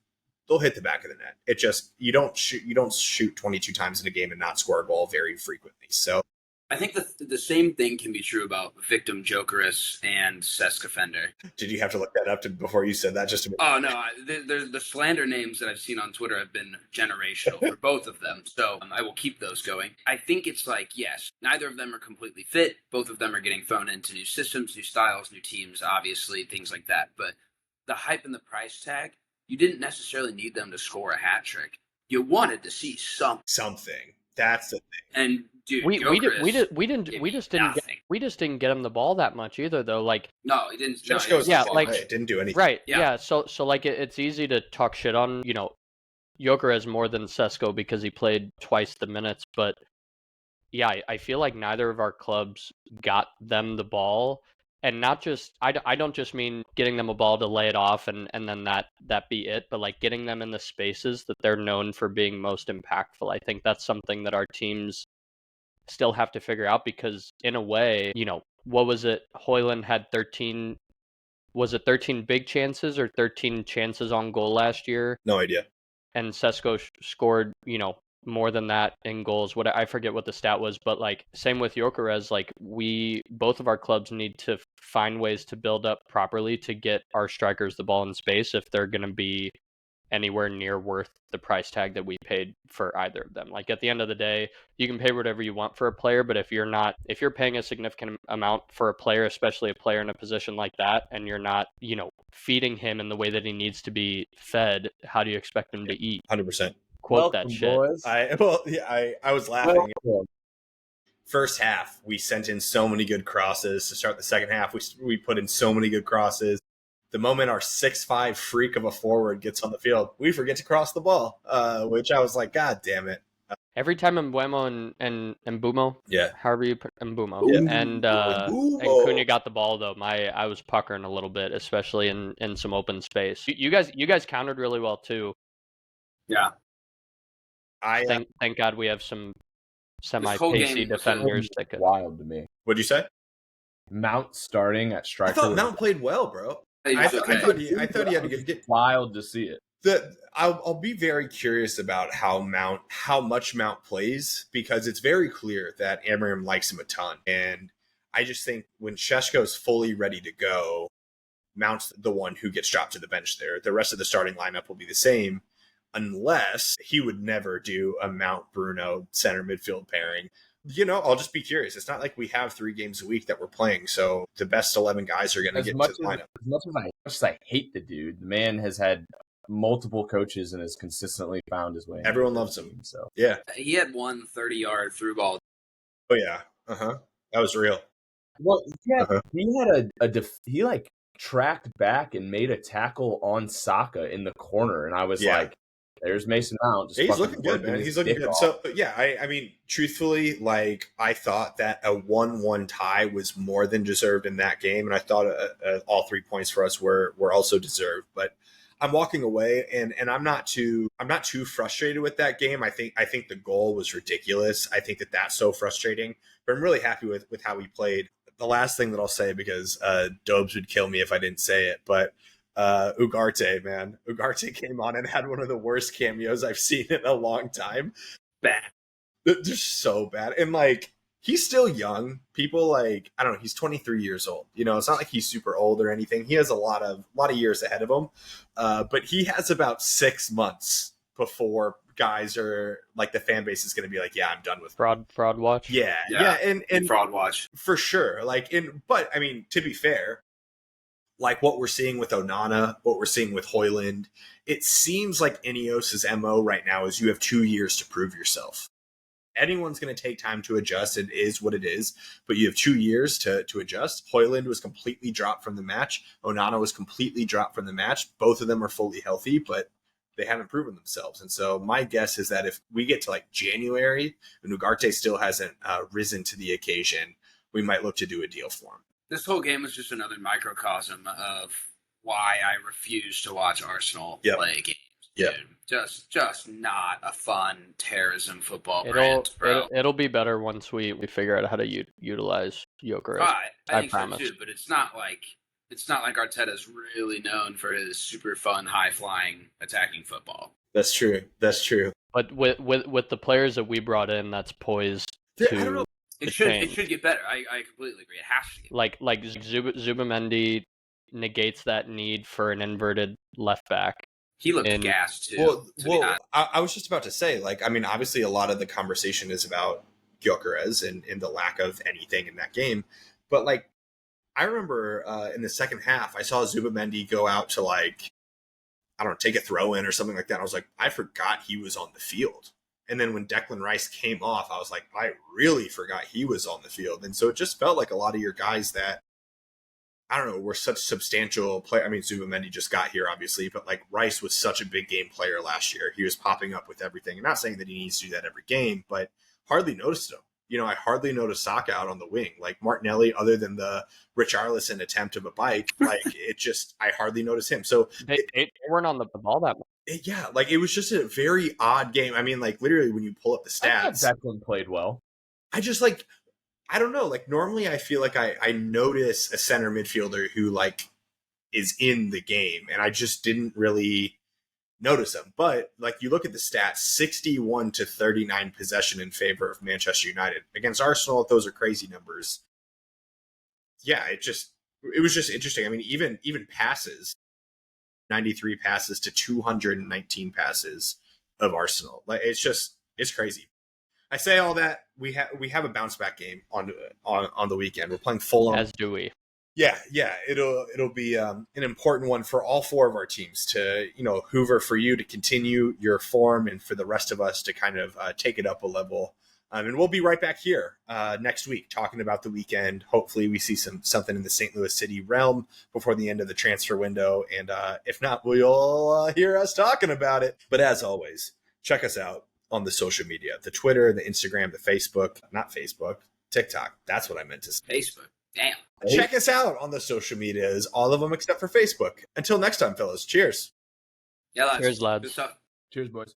they'll hit the back of the net. It just, you don't shoot 22 times in a game and not score a goal very frequently. So I think the same thing can be true about Victim Jokeris and Seska Fender. Did you have to look that up before you said that? Just to Oh, no. The slander names that I've seen on Twitter have been generational for both of them. So I will keep those going. I think it's yes, neither of them are completely fit. Both of them are getting thrown into new systems, new styles, new teams, obviously, things like that. But the hype and the price tag, you didn't necessarily need them to score a hat trick. You wanted to see something. That's the thing. And dude, we just didn't get him the ball that much either, though. No, he didn't. Didn't do anything. Right. Yeah. So it's easy to talk shit on Gyökeres more than Sesko because he played twice the minutes, but yeah, I feel like neither of our clubs got them the ball. And not just, I don't just mean getting them a ball to lay it off and then that be it, but getting them in the spaces that they're known for being most impactful. I think that's something that our teams still have to figure out because in a way, what was it? Højlund had 13 big chances or 13 chances on goal last year? No idea. And Sesko scored, more than that in goals. I forget what the stat was, but same with Gyökeres, both of our clubs need to find ways to build up properly to get our strikers the ball in space if they're going to be anywhere near worth the price tag that we paid for either of them. At the end of the day, you can pay whatever you want for a player, but if you're paying a significant amount for a player, especially a player in a position like that, and you're not, feeding him in the way that he needs to be fed, how do you expect him to eat? 100%. Quote that shit. Boys. I was laughing. First half, we sent in so many good crosses. To start the second half, we put in so many good crosses. The moment our 6'5" freak of a forward gets on the field, we forget to cross the ball, which I was like, God damn it. Every time Mbumo and Mbumo, yeah, however you put Mbumo, yeah. and Cunha got the ball though. I was puckering a little bit, especially in some open space. You guys countered really well too. Yeah. Thank God we have some semi-pacey defenders that could. Wild to me. What'd you say? Mount starting at striker. I thought Mount played well, bro. I thought he had a good game. Wild to see it. I'll be very curious about how much Mount plays because it's very clear that Amorim likes him a ton, and I just think when Šeško's fully ready to go, Mount's the one who gets dropped to the bench there. The rest of the starting lineup will be the same. Unless he would never do a Mount Bruno center midfield pairing. I'll just be curious. It's not like we have 3 games a week that we're playing, so the best 11 guys are going to get to the lineup. As much as I hate the dude, the man has had multiple coaches and has consistently found his way. Everyone loves him. So yeah, he had one 30-yard through ball. Oh yeah, that was real. Well, yeah, he had he tracked back and made a tackle on Saka in the corner, and I was like. There's Mason Mount. He's looking good, man. He's looking good. So, yeah, I mean, truthfully, I thought that a 1-1 tie was more than deserved in that game, and I thought all 3 points for us were also deserved. But I'm walking away, and I'm not too frustrated with that game. I think the goal was ridiculous. I think that's so frustrating. But I'm really happy with how we played. The last thing that I'll say, because Dobes would kill me if I didn't say it, but. Ugarte, man. Ugarte came on and had one of the worst cameos I've seen in a long time. Bad. They're so bad. And he's still young. People like, I don't know, he's 23 years old. You know, it's not like he's super old or anything. He has a lot of years ahead of him. But he has about 6 months before guys are like, the fan base is going to be like, yeah, I'm done with fraud watch. Yeah. And fraud watch for sure. Like, but I mean, to be fair, like what we're seeing with Onana, what we're seeing with Hoyland, it seems like Ineos's MO right now is you have 2 years to prove yourself. Anyone's going to take time to adjust. It is what it is, but you have 2 years to adjust. Hoyland was completely dropped from the match. Onana was completely dropped from the match. Both of them are fully healthy, but they haven't proven themselves. And so my guess is that if we get to like January and Ugarte still hasn't risen to the occasion, we might look to do a deal for him. This whole game was just another microcosm of why I refuse to watch Arsenal play games. Yeah, just not a fun terrorism football brand, bro. It'll be better once we figure out how to utilize Gyökeres. I think promise. so too, but it's not like Arteta's really known for his super fun, high flying, attacking football. That's true. But with the players that we brought in, that's poised I don't know. It should get better. I completely agree. It has to get better. Like Zubamendi negates that need for an inverted left back. He looked gassed too. Well, I was just about to say, like, I mean, obviously a lot of the conversation is about Gyökeres and the lack of anything in that game. But, like, I remember in the second half, I saw Zubamendi go out to, like, I don't know, take a throw in or something like that. I was like, I forgot he was on the field. And then when Declan Rice came off, I was like, I really forgot he was on the field. And so it just felt like a lot of your guys that, I don't know, were such substantial play. I mean, Zubamendi just got here, obviously, but like Rice was such a big game player last year. He was popping up with everything. I'm not saying that he needs to do that every game, but hardly noticed him. You know, I hardly noticed Saka out on the wing. Like Martinelli, other than the Richarlison attempt of a bike, like I hardly noticed him. So they weren't on the ball that much. Yeah, like it was just a very odd game. I mean, like literally when you pull up the stats, Declan played well. I just like, I don't know. Like normally I feel like I notice a center midfielder who like is in the game, and I just didn't really notice him. But like you look at the stats, 61-39 possession in favor of Manchester United against Arsenal. Those are crazy numbers. Yeah, it was just interesting. I mean, even passes, 93 passes to 219 passes of Arsenal. Like it's crazy. I say all that, we have a bounce back game on the weekend. We're playing Fulham. As do we. Yeah, it'll be an important one for all four of our teams to, you know, Hoover, for you to continue your form and for the rest of us to kind of take it up a level. And we'll be right back here next week talking about the weekend. Hopefully we see something in the St. Louis City realm before the end of the transfer window. And if not, you'll hear us talking about it. But as always, check us out on the social media, the Twitter, the Instagram, the Facebook, not Facebook, TikTok. That's what I meant to say. Facebook. Damn. Check us out on the social medias, all of them except for Facebook. Until next time, fellas. Cheers. Yeah, lads. Cheers, lads. Good stuff. Cheers, boys.